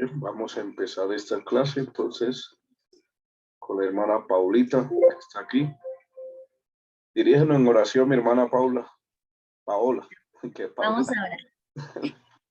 Bien, vamos a empezar esta clase entonces con la hermana Paulita, que está aquí. Dirígenos en oración, mi hermana Paola. Vamos a orar.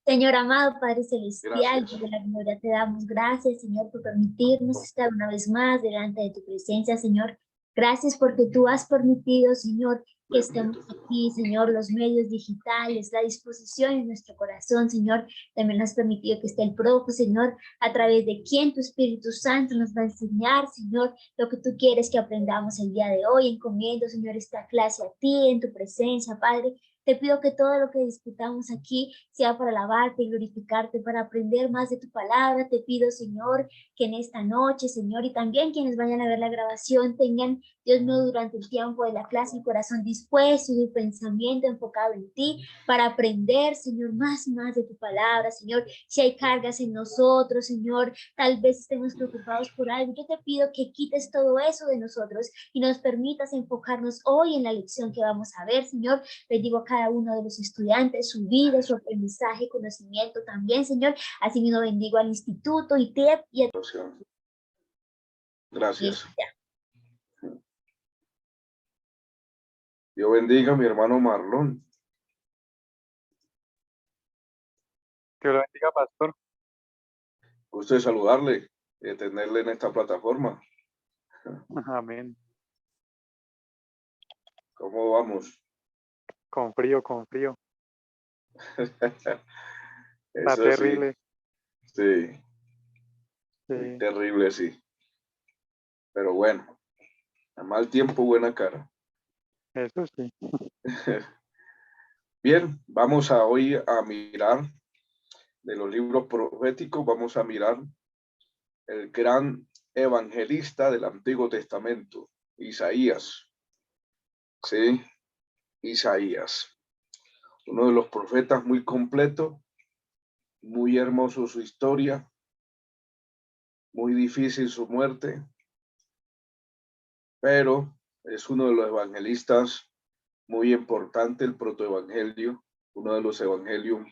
Señor amado, Padre Celestial, Gracias. de la gloria te damos gracias, Señor, por permitirnos estar una vez más delante de tu presencia, Señor. Gracias porque tú has permitido, Señor, que estemos aquí, Señor, los medios digitales, la disposición en nuestro corazón, Señor. También has permitido que esté el profe, Señor, a través de quien tu Espíritu Santo nos va a enseñar, Señor, lo que tú quieres que aprendamos el día de hoy. Encomiendo, Señor, esta clase a ti, en tu presencia, Padre. Te pido que todo lo que discutamos aquí sea para alabarte y glorificarte, para aprender más de tu palabra. Te pido, Señor, que en esta noche, Señor, y también quienes vayan a ver la grabación, tengan, Dios mío, durante el tiempo de la clase, el corazón dispuesto y el pensamiento enfocado en ti, para aprender, Señor, más y más de tu palabra, Señor. Si hay cargas en nosotros, Señor, tal vez estemos preocupados por algo, yo te pido que quites todo eso de nosotros y nos permitas enfocarnos hoy en la lección que vamos a ver, Señor. Bendigo a cada uno de los estudiantes, su vida, su aprendizaje, conocimiento también, Señor. Así mismo bendigo al instituto, ITEP y a... Gracias. Dios bendiga a mi hermano Marlon. Que lo bendiga, pastor. Gusto de saludarle, de tenerle en esta plataforma. Amén. ¿Cómo vamos? Con frío, con frío. Está Eso terrible. Sí. Sí. Muy terrible, sí. Pero bueno, a mal tiempo, buena cara. Eso sí. Bien, vamos hoy a mirar de los libros proféticos, vamos a mirar el gran evangelista del Antiguo Testamento, Isaías. Sí, Isaías. Uno de los profetas muy completo, muy hermoso su historia, muy difícil su muerte, pero es uno de los evangelistas muy importante, el protoevangelio, uno de los evangelios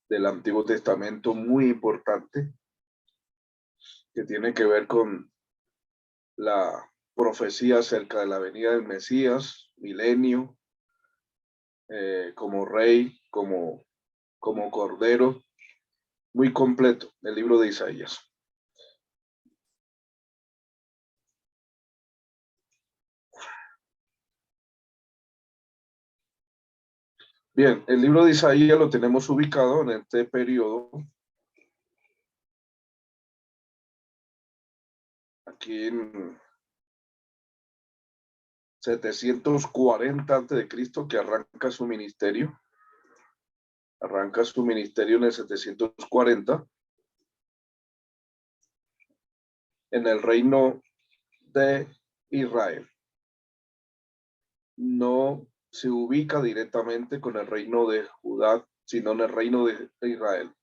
del Antiguo Testamento muy importante, que tiene que ver con la profecía acerca de la venida del Mesías, milenio, como rey, como cordero, muy completo, el libro de Isaías. Bien, el libro de Isaías lo tenemos ubicado en este periodo, aquí en 740 a.C., que arranca su ministerio. Arranca su ministerio en el 740, en el reino de Israel. No se ubica directamente con el reino de Judá, sino en el reino de Israel.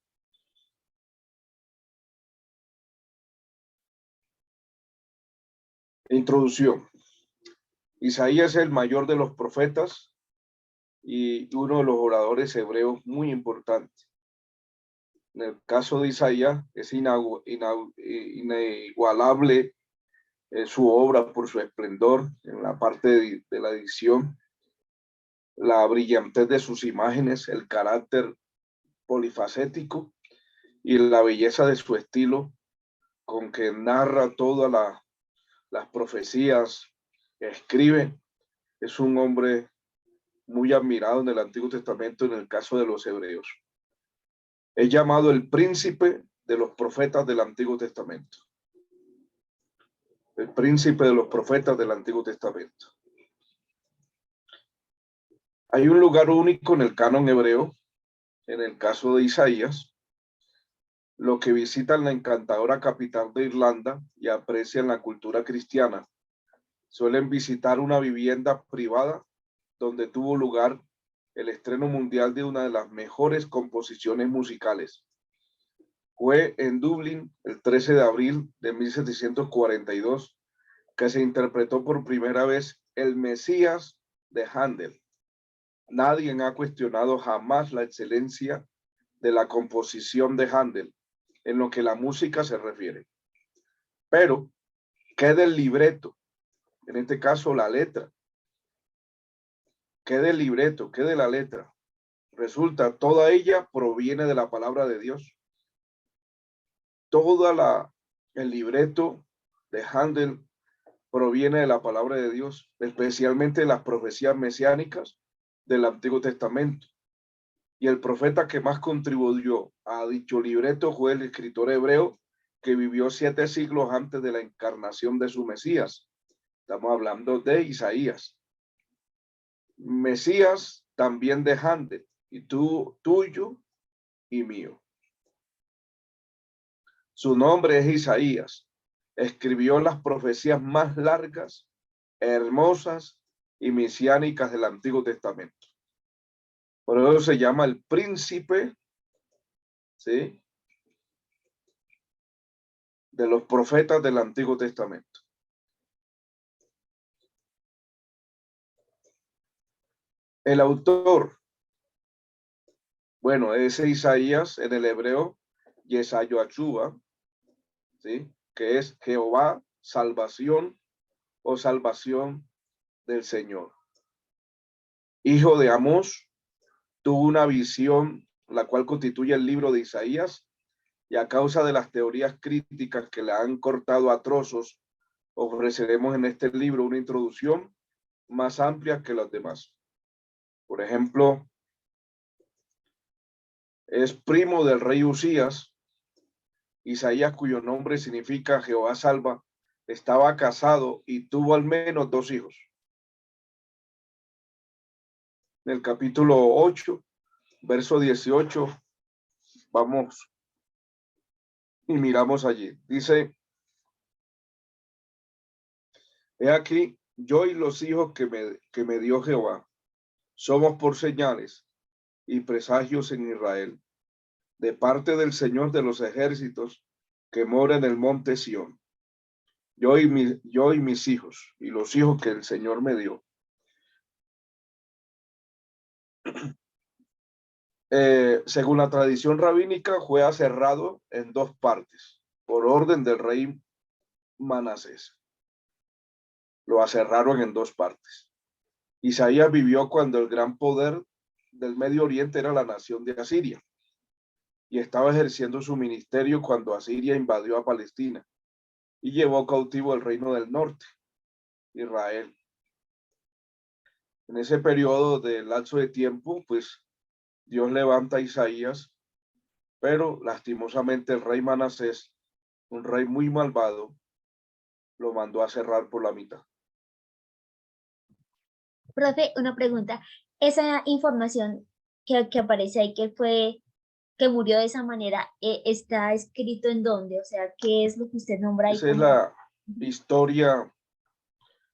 Introducción. Isaías es el mayor de los profetas y uno de los oradores hebreos muy importantes. En el caso de Isaías es inigualable su obra por su esplendor en la parte de la edición, la brillantez de sus imágenes, el carácter polifacético y la belleza de su estilo con que narra todas las profecías que escribe. Es un hombre muy admirado en el Antiguo Testamento en el caso de los hebreos. Es llamado el príncipe de los profetas del Antiguo Testamento. El príncipe de los profetas del Antiguo Testamento. Hay un lugar único en el canon hebreo, en el caso de Isaías, los que visitan la encantadora capital de Irlanda y aprecian la cultura cristiana, suelen visitar una vivienda privada donde tuvo lugar el estreno mundial de una de las mejores composiciones musicales. Fue en Dublín el 13 de abril de 1742 que se interpretó por primera vez el Mesías de Händel. Nadie ha cuestionado jamás la excelencia de la composición de Händel. en lo que la música se refiere. Pero, ¿qué del libreto? En este caso, la letra. ¿Qué del libreto? ¿Qué de la letra? Resulta, toda ella proviene de la palabra de Dios. El libreto de Handel proviene de la palabra de Dios, especialmente las profecías mesiánicas del Antiguo Testamento. Y el profeta que más contribuyó a dicho libreto fue el escritor hebreo que vivió 7 siglos antes de la encarnación de su Mesías. Estamos hablando de Isaías. Mesías también de Handel, y tuyo y mío. Su nombre es Isaías. Escribió las profecías más largas, hermosas y mesiánicas del Antiguo Testamento. Por eso se llama el príncipe, ¿sí?, de los profetas del Antiguo Testamento. El autor, bueno, ese Isaías en el hebreo, Yeshayahu, ¿sí?, que es Jehová, salvación o salvación del Señor. Hijo de Amós, tuvo una visión, la cual constituye el libro de Isaías, y a causa de las teorías críticas que la han cortado a trozos, ofreceremos en este libro una introducción más amplia que las demás. Por ejemplo, es primo del rey Usías. Isaías, cuyo nombre significa Jehová salva, estaba casado y tuvo al menos 2 hijos. En el capítulo 8, verso 18, vamos y miramos allí. Dice: he aquí, yo y los hijos que me dio Jehová, somos por señales y presagios en Israel, de parte del Señor de los ejércitos, que mora en el monte Sión. Yo y mis hijos, y los hijos que el Señor me dio. Según la tradición rabínica, fue aserrado en 2 partes, por orden del rey Manasés. Lo aserraron en 2 partes. Isaías vivió cuando el gran poder del Medio Oriente era la nación de Asiria, y estaba ejerciendo su ministerio cuando Asiria invadió a Palestina y llevó cautivo el reino del norte, Israel. En ese periodo de lapso de tiempo, pues Dios levanta a Isaías, pero lastimosamente el rey Manasés, un rey muy malvado, lo mandó a cerrar por la mitad. Profe, una pregunta. Esa información que aparece ahí, que murió de esa manera, ¿está escrito en dónde? O sea, ¿qué es lo que usted nombra ahí Esa es como? la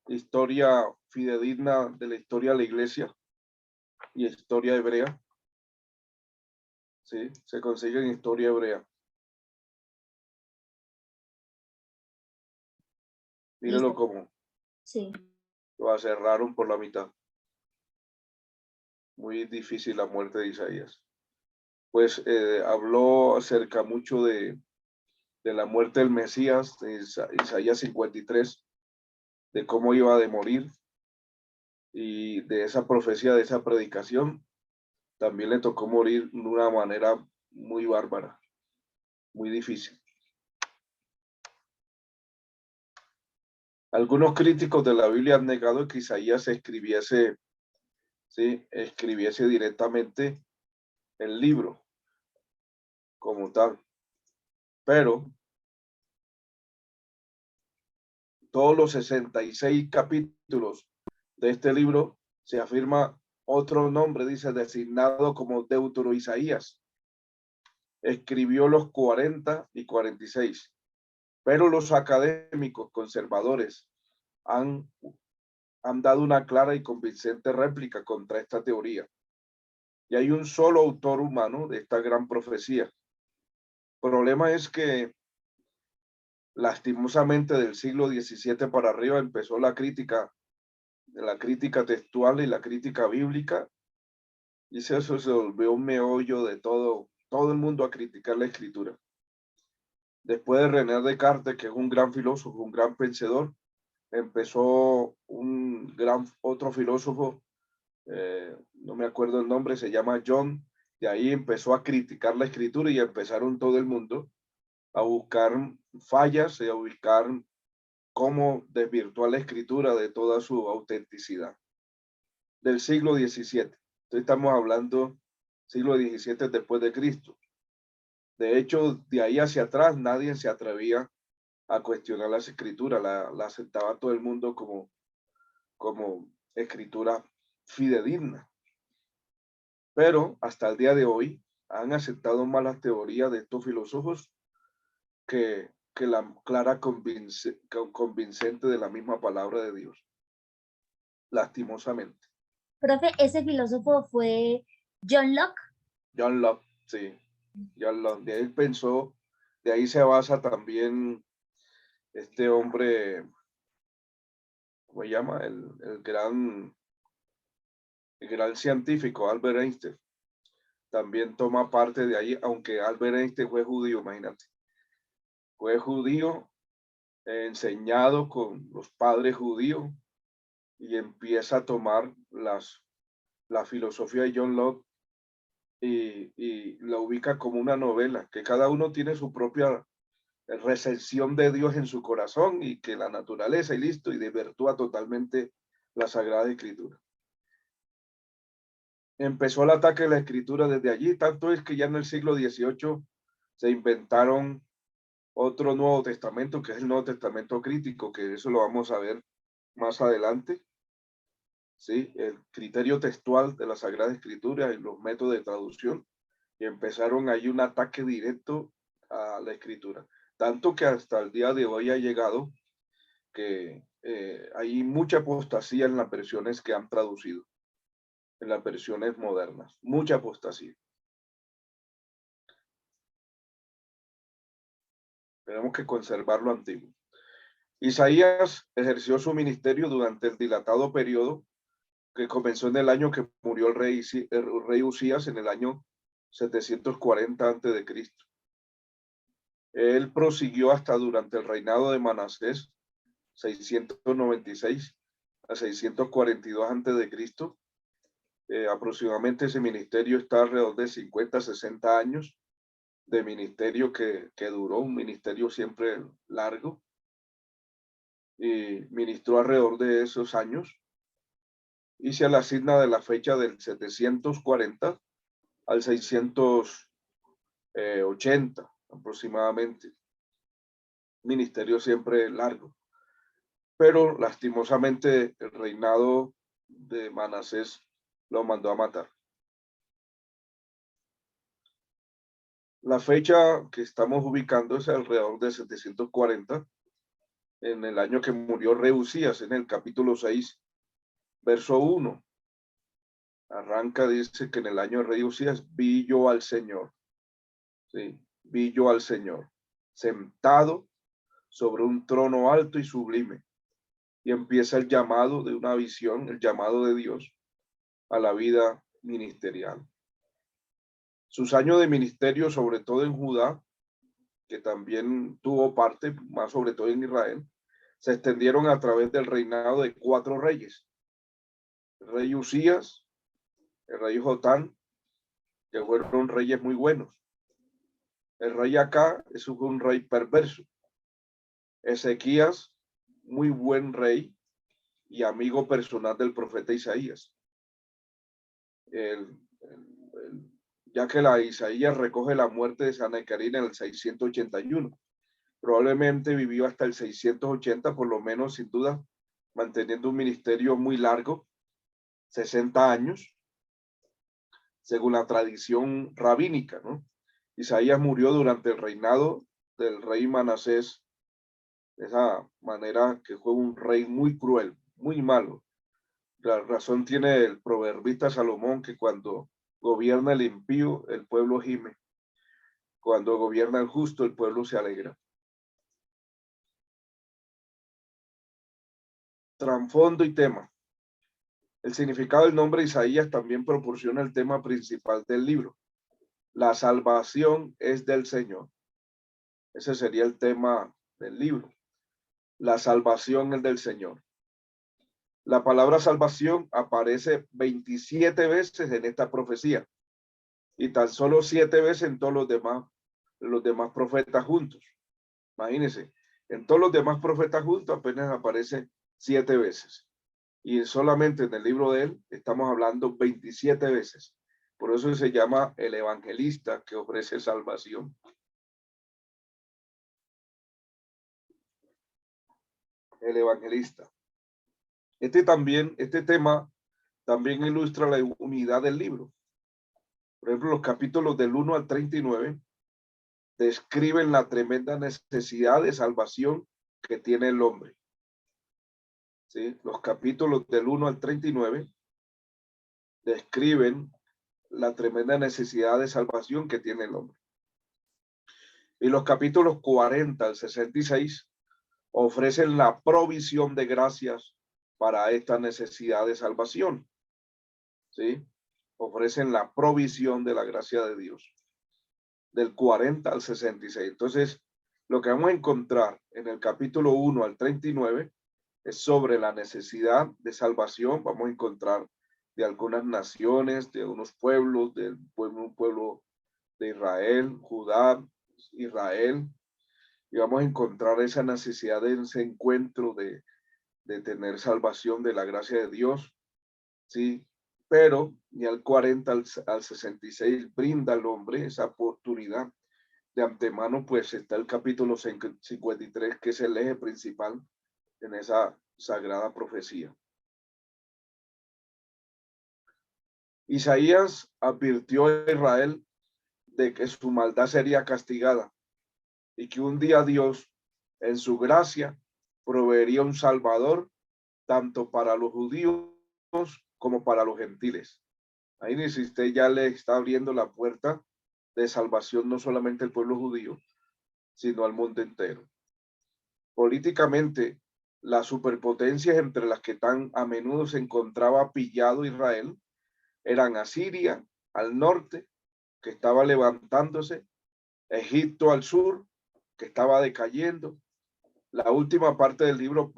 historia fidedigna de la historia de la iglesia y historia hebrea. Sí, se consigue en historia hebrea. Míralo Listo. como Sí. lo cerraron por la mitad. Muy difícil la muerte de Isaías. Pues habló acerca mucho de la muerte del Mesías, de Isaías 53, de cómo iba a morir, y de esa profecía, de esa predicación. También le tocó morir de una manera muy bárbara, muy difícil. Algunos críticos de la Biblia han negado que Isaías escribiese directamente el libro como tal, pero todos los 66 capítulos de este libro se afirma otro nombre, dice, designado como Deutero Isaías. Escribió los 40 y 46, pero los académicos conservadores han dado una clara y convincente réplica contra esta teoría. Y hay un solo autor humano de esta gran profecía. El problema es que lastimosamente del siglo XVII para arriba empezó la crítica textual y la crítica bíblica, y eso se volvió un meollo de todo el mundo a criticar la escritura. Después de René Descartes, que es un gran filósofo, un gran pensador, empezó otro filósofo, no me acuerdo el nombre, se llama John. De ahí empezó a criticar la escritura y empezaron todo el mundo a buscar fallas y a buscar cómo desvirtuar la escritura de toda su autenticidad. Del siglo XVII. Entonces estamos hablando siglo XVII después de Cristo. De hecho, de ahí hacia atrás nadie se atrevía a cuestionar las escrituras, la aceptaba todo el mundo como escritura fidedigna. Pero hasta el día de hoy han aceptado más las teorías de estos filósofos que la clara convincente de la misma palabra de Dios, lastimosamente. Profe, ese filósofo fue John Locke. John Locke, sí. John Locke, de él pensó, de ahí se basa también este hombre, ¿cómo se llama? El gran científico, Albert Einstein. También toma parte de ahí, aunque Albert Einstein fue judío, imagínate. Fue judío, enseñado con los padres judíos, y empieza a tomar la filosofía de John Locke y la ubica como una novela, que cada uno tiene su propia recensión de Dios en su corazón y que la naturaleza y listo, y desvirtúa totalmente la Sagrada Escritura. Empezó el ataque de la Escritura desde allí, tanto es que ya en el siglo XVIII se inventaron otro Nuevo Testamento, que es el Nuevo Testamento crítico, que eso lo vamos a ver más adelante. ¿Sí? El criterio textual de la Sagrada Escritura y los métodos de traducción, y empezaron ahí un ataque directo a la Escritura. Tanto que hasta el día de hoy ha llegado que hay mucha apostasía en las versiones que han traducido, en las versiones modernas, mucha apostasía. Tenemos que conservar lo antiguo. Isaías ejerció su ministerio durante el dilatado periodo que comenzó en el año que murió el rey Usías, en el año 740 a.C. Él prosiguió hasta durante el reinado de Manasés, 696 a 642 a.C. Aproximadamente ese ministerio está alrededor de 50 a 60 años de ministerio que duró, un ministerio siempre largo, y ministró alrededor de esos años, y se le asigna de la fecha del 740 al 680 aproximadamente. Ministerio siempre largo. Pero lastimosamente el reinado de Manasés lo mandó a matar. La fecha que estamos ubicando es alrededor de 740, en el año que murió rey Usías, en el capítulo 6, verso 1. Arranca, dice que en el año de rey Usías vi yo al Señor. Sí, vi yo al Señor sentado sobre un trono alto y sublime. Y empieza el llamado de una visión, el llamado de Dios a la vida ministerial. Sus años de ministerio, sobre todo en Judá, que también tuvo parte, más sobre todo en Israel, se extendieron a través del reinado de 4 reyes. El rey Usías, el rey Jotán, que fueron reyes muy buenos. El rey Acá es un rey perverso. Ezequías, muy buen rey y amigo personal del profeta Isaías. Ya que Isaías recoge la muerte de Sanaquerib en el 681. Probablemente vivió hasta el 680, por lo menos, sin duda, manteniendo un ministerio muy largo, 60 años, según la tradición rabínica, ¿no? Isaías murió durante el reinado del rey Manasés, de esa manera que fue un rey muy cruel, muy malo. La razón tiene el proverbista Salomón, que cuando gobierna el impío, el pueblo gime. Cuando gobierna el justo, el pueblo se alegra. Trasfondo y tema. El significado del nombre Isaías también proporciona el tema principal del libro. La salvación es del Señor. Ese sería el tema del libro. La salvación es del Señor. La palabra salvación aparece 27 veces en esta profecía y tan solo 7 veces en todos los demás profetas juntos. Imagínense, en todos los demás profetas juntos apenas aparece 7 veces. Y solamente en el libro de él estamos hablando 27 veces. Por eso se llama el evangelista que ofrece salvación. El evangelista. Este tema también ilustra la unidad del libro. Por ejemplo, los capítulos del 1 al 39 describen la tremenda necesidad de salvación que tiene el hombre. ¿Sí? Los capítulos del 1 al 39 describen la tremenda necesidad de salvación que tiene el hombre. Y los capítulos 40 al 66 ofrecen la provisión de gracias para esta necesidad de salvación. ¿Sí? Ofrecen la provisión de la gracia de Dios. Del 40 al 66. Entonces, lo que vamos a encontrar en el capítulo 1 al 39 es sobre la necesidad de salvación. Vamos a encontrar de algunas naciones, de unos pueblos, un pueblo de Israel, Judá, Israel, y vamos a encontrar esa necesidad de ese encuentro de tener salvación de la gracia de Dios, ¿sí? Pero ni al 40 al 66 brinda al hombre esa oportunidad. De antemano, pues está el capítulo 53, que es el eje principal en esa sagrada profecía. Isaías advirtió a Israel de que su maldad sería castigada y que un día Dios, en su gracia, proveería un salvador tanto para los judíos como para los gentiles. Ahí dice, usted ya le está abriendo la puerta de salvación no solamente al pueblo judío, sino al mundo entero. Políticamente, las superpotencias entre las que tan a menudo se encontraba pillado Israel eran Asiria al norte, que estaba levantándose, Egipto al sur, que estaba decayendo. La última parte del libro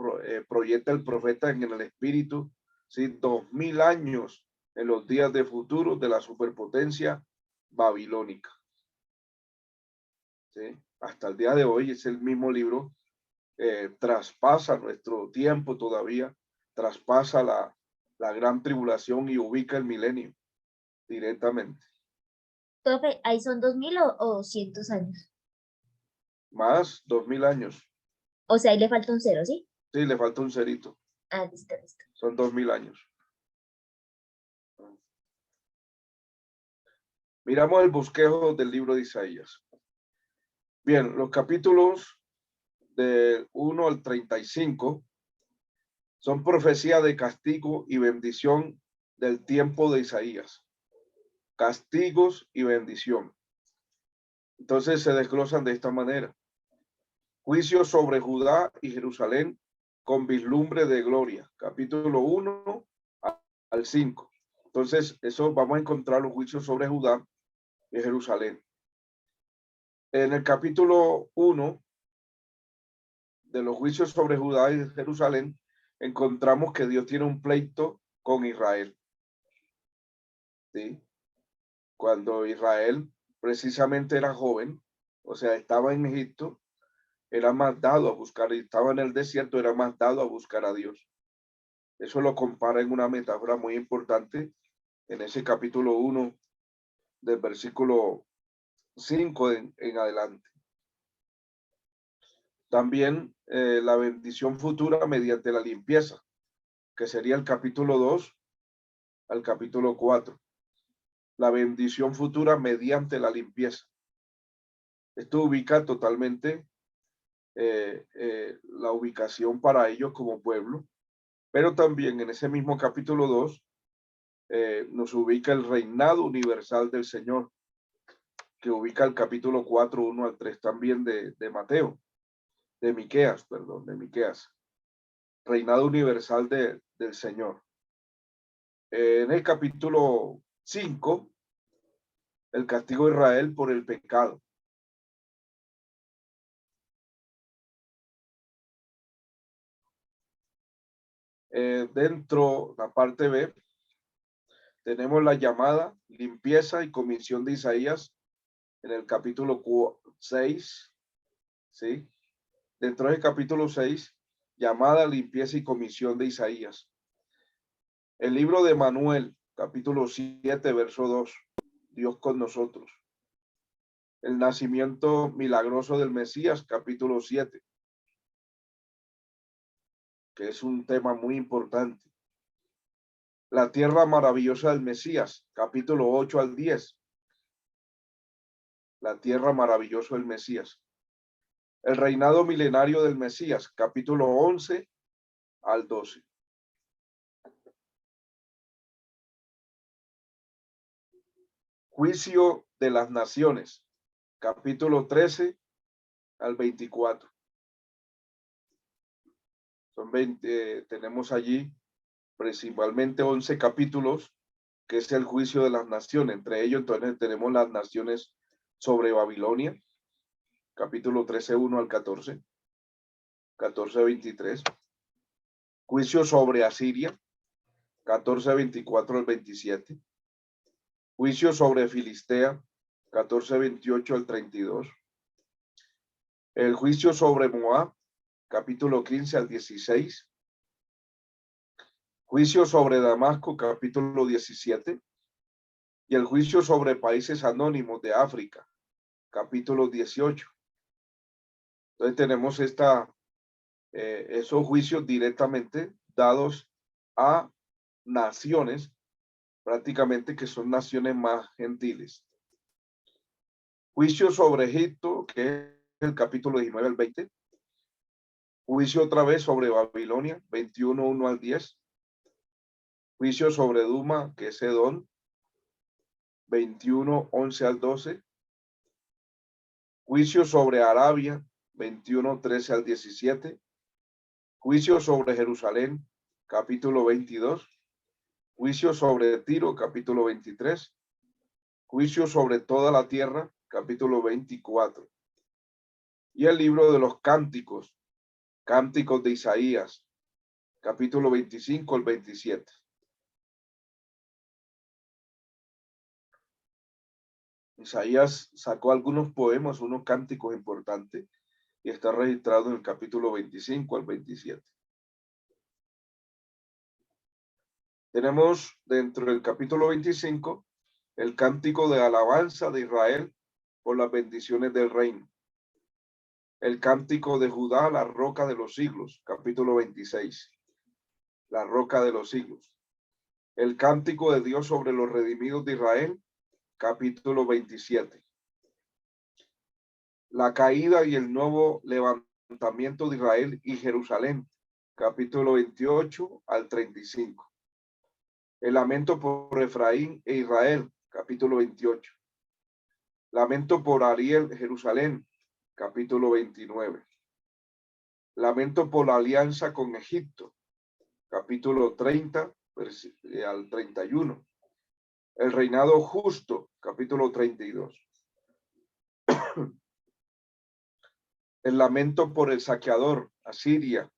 proyecta el profeta en el espíritu, ¿sí? 2000 años en los días de futuro de la superpotencia babilónica. ¿Sí? Hasta el día de hoy es el mismo libro, traspasa nuestro tiempo todavía, traspasa la gran tribulación y ubica el milenio directamente. Profe, ¿ahí son 2000 o 200 años? Más 2000 años. O sea, ahí le falta un cero, ¿sí? Sí, le falta un cerito. Ah, listo, listo. Son 2000 años. Miramos el bosquejo del libro de Isaías. Bien, los capítulos del 1 al 35 son profecía de castigo y bendición del tiempo de Isaías. Castigos y bendición. Entonces se desglosan de esta manera. Juicio sobre Judá y Jerusalén con vislumbre de gloria. Capítulo 1 al 5. Entonces, eso vamos a encontrar los juicios sobre Judá y Jerusalén. En el capítulo 1 de los juicios sobre Judá y Jerusalén, encontramos que Dios tiene un pleito con Israel. ¿Sí? Cuando Israel precisamente era joven, o sea, estaba en Egipto, era más dado a buscar, estaba en el desierto, era más dado a buscar a Dios. Eso lo compara en una metáfora muy importante en ese capítulo 1 del versículo 5 en adelante. También la bendición futura mediante la limpieza, que sería el capítulo 2 al capítulo 4. La bendición futura mediante la limpieza. Esto ubica totalmente la ubicación para ellos como pueblo, pero también en ese mismo capítulo 2 nos ubica el reinado universal del Señor, que ubica el capítulo 4, 1 al 3 también de Mateo, de Miqueas, perdón, de Miqueas. Reinado universal del Señor. En el capítulo 5, el castigo de Israel por el pecado. Dentro, la parte B, tenemos la llamada, limpieza y comisión de Isaías en el capítulo 6, ¿sí? Dentro del capítulo 6, llamada, limpieza y comisión de Isaías. El libro de Manuel, capítulo 7, verso 2, Dios con nosotros. El nacimiento milagroso del Mesías, capítulo 7, que es un tema muy importante. La tierra maravillosa del Mesías, capítulo 8 al 10. La tierra maravillosa del Mesías. El reinado milenario del Mesías, capítulo 11 al 12. Juicio de las naciones, capítulo 13 al 24. Son 20, tenemos allí principalmente 11 capítulos, que es el juicio de las naciones. Entre ellos, entonces, tenemos las naciones sobre Babilonia, capítulo 13, 1 al 14, 14 a 23. Juicio sobre Asiria, 14 a 24 al 27. Juicio sobre Filistea, 14 a 28 al 32. El juicio sobre Moab, capítulo 15 al 16. Juicio sobre Damasco, capítulo 17. Y el juicio sobre países anónimos de África, capítulo 18. Entonces tenemos esos juicios directamente dados a naciones, prácticamente que son naciones más gentiles. Juicio sobre Egipto, que es el capítulo 19 al 20. Juicio otra vez sobre Babilonia, 21, 1 al 10. Juicio sobre Duma, que es Edom, 21, 11 al 12. Juicio sobre Arabia, 21, 13 al 17. Juicio sobre Jerusalén, capítulo 22. Juicio sobre Tiro, capítulo 23. Juicio sobre toda la tierra, capítulo 24. Y el libro de los cánticos, cánticos de Isaías, capítulo 25 al 27. Isaías sacó algunos poemas, unos cánticos importantes, y está registrado en el capítulo 25 al 27. Tenemos dentro del capítulo 25 el cántico de alabanza de Israel por las bendiciones del reino. El cántico de Judá, la roca de los siglos, capítulo 26. La roca de los siglos. El cántico de Dios sobre los redimidos de Israel, capítulo 27. La caída y el nuevo levantamiento de Israel y Jerusalén, capítulo 28 al 35. El lamento por Efraín e Israel, capítulo 28. Lamento por Ariel, Jerusalén, capítulo 29. Lamento por la alianza con Egipto, capítulo 30 al 31. El reinado justo, capítulo 32. El lamento por el saqueador, Asiria,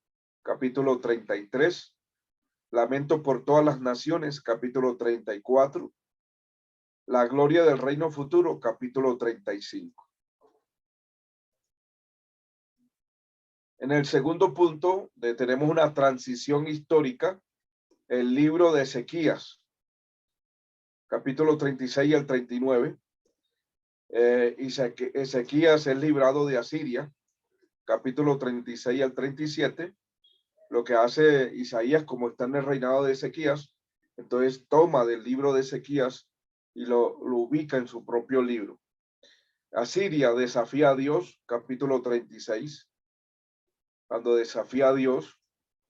capítulo 33. Lamento por todas las naciones, capítulo 34. La gloria del reino futuro, capítulo 35. En el segundo punto, tenemos una transición histórica, el libro de Ezequías, capítulo 36 al 39. Ezequías es librado de Asiria, capítulo 36 al 37. Lo que hace Isaías, como está en el reinado de Ezequías, entonces toma del libro de Ezequías y lo ubica en su propio libro. Asiria desafía a Dios, capítulo 36, cuando desafía a Dios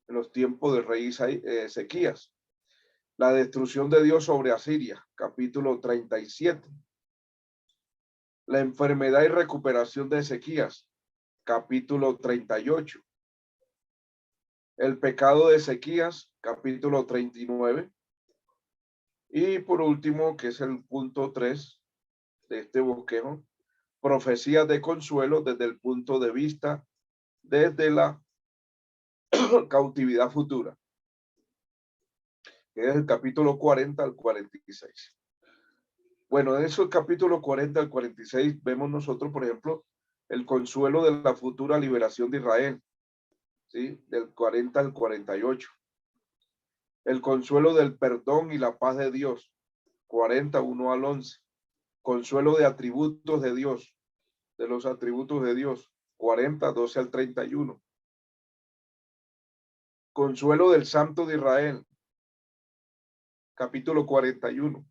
en los tiempos del rey Ezequías. La destrucción de Dios sobre Asiria, capítulo 37. La enfermedad y recuperación de Ezequías, capítulo 38. El pecado de Ezequías, capítulo 39. Y por último, que es el punto 3 de este bosquejo, profecías de consuelo desde el punto de vista desde la cautividad futura. que es el capítulo 40 al 46. Bueno, en esos capítulos 40 al 46 vemos nosotros, por ejemplo, el consuelo de la futura liberación de Israel, ¿sí? Del 40 al 48. El consuelo del perdón y la paz de Dios, 41 al 11. Consuelo de atributos de Dios, de los atributos de Dios, 40, 12 al 31. Consuelo del Santo de Israel, capítulo 41.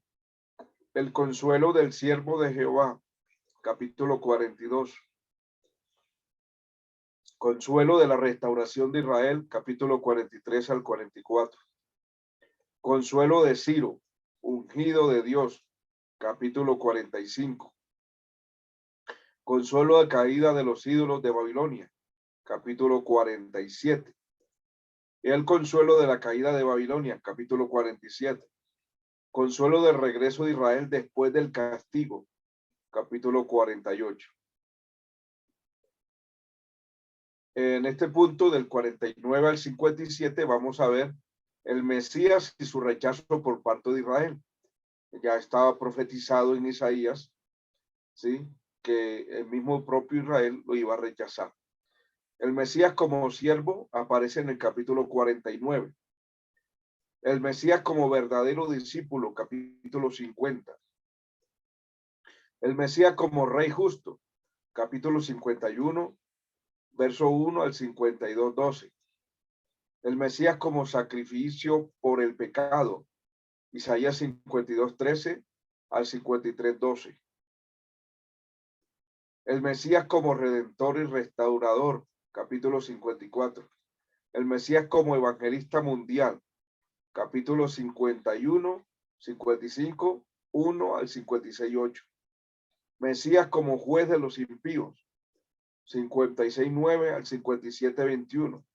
El consuelo del siervo de Jehová, capítulo 42. Consuelo de la restauración de Israel, capítulo 43 al 44. Consuelo de Ciro, ungido de Dios, capítulo 45. Consuelo de caída de los ídolos de Babilonia, capítulo 47. El consuelo de la caída de Babilonia, capítulo 47. Consuelo del regreso de Israel después del castigo, capítulo 48. En este punto del 49 al 57 vamos a ver el Mesías y su rechazo por parte de Israel. Ya estaba profetizado en Isaías, ¿sí? Que el mismo propio Israel lo iba a rechazar. El Mesías como siervo aparece en el capítulo 49. El Mesías como verdadero discípulo, capítulo 50. El Mesías como rey justo, capítulo 51, verso 1 al 52, 12. El Mesías como sacrificio por el pecado, Isaías 52, 13 al 53, 12. El Mesías como redentor y restaurador, capítulo 54. El Mesías como evangelista mundial, capítulo 51, 55, 1 al 56, 8. Mesías como juez de los impíos, 56, 9 al 57, 21.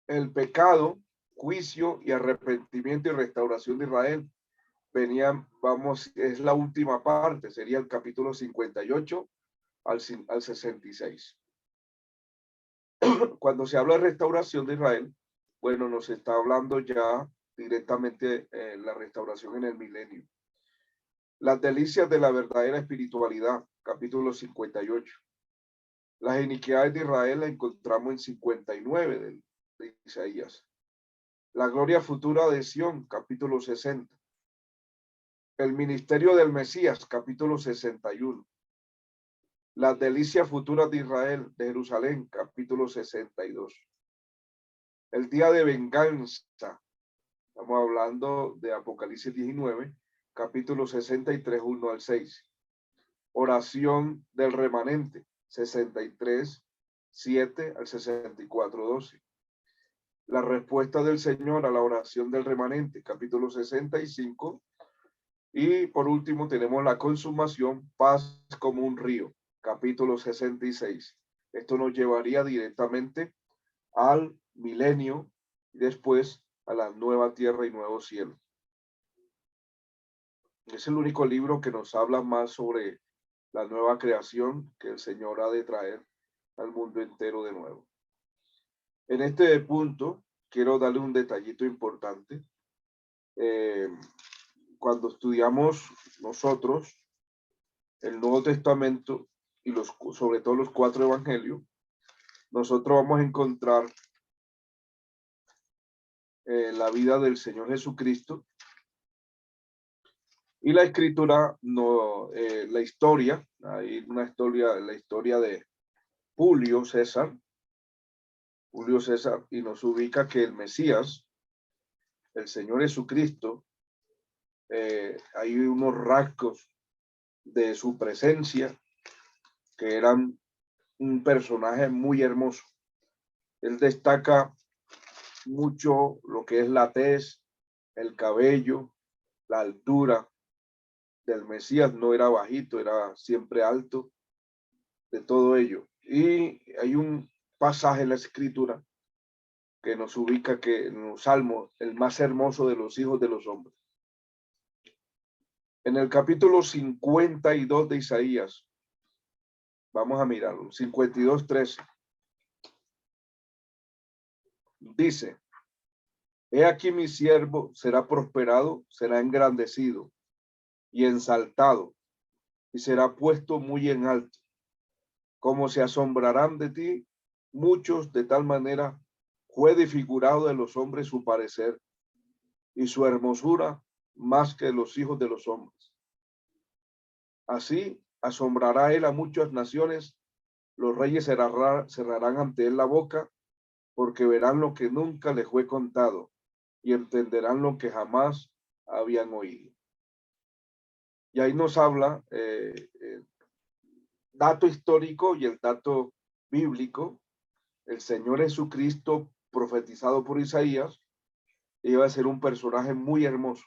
El pecado, juicio y arrepentimiento y restauración de Israel venían, vamos, es la última parte, sería el capítulo 58 al 66. Cuando se habla de restauración de Israel, bueno, nos está hablando ya directamente la restauración en el milenio. Las delicias de la verdadera espiritualidad, capítulo 58. Las iniquidades de Israel las encontramos en 59 de Isaías. La gloria futura de Sión, capítulo 60. El ministerio del Mesías, capítulo 61. Las delicias futuras de Israel, de Jerusalén, capítulo 62. El día de venganza, estamos hablando de Apocalipsis 19, capítulo 63, 1 al 6. Oración del remanente, 63, 7 al 64, 12. La respuesta del Señor a la oración del remanente, capítulo 65. Y por último tenemos la consumación, paz como un río, capítulo 66. Esto nos llevaría directamente al milenio y después a la nueva tierra y nuevo cielo. Es el único libro que nos habla más sobre la nueva creación que el Señor ha de traer al mundo entero de nuevo. En este punto quiero darle un detallito importante. Cuando estudiamos nosotros el Nuevo Testamento y sobre todo los 4 evangelios, nosotros vamos a encontrar la vida del Señor Jesucristo y la escritura, no, la historia, hay una historia, la historia de Julio César, y nos ubica que el Mesías, el Señor Jesucristo, hay unos rasgos de su presencia que eran un personaje muy hermoso. Él destaca mucho lo que es la tez, el cabello, la altura del Mesías. No era bajito, era siempre alto, de todo ello. Y hay un pasaje en la escritura que nos ubica que en los Salmos, el más hermoso de los hijos de los hombres. En el capítulo 52 de Isaías, vamos a mirarlo, 52:13. dice: he aquí mi siervo será prosperado, será engrandecido y ensaltado, y será puesto muy en alto. Como se asombrarán de ti muchos, de tal manera fue desfigurado de los hombres su parecer, y su hermosura más que los hijos de los hombres. Así asombrará él a muchas naciones, los reyes cerrarán ante él la boca, porque verán lo que nunca les fue contado, y entenderán lo que jamás habían oído. Y ahí nos habla dato histórico y el dato bíblico. El Señor Jesucristo, profetizado por Isaías, iba a ser un personaje muy hermoso,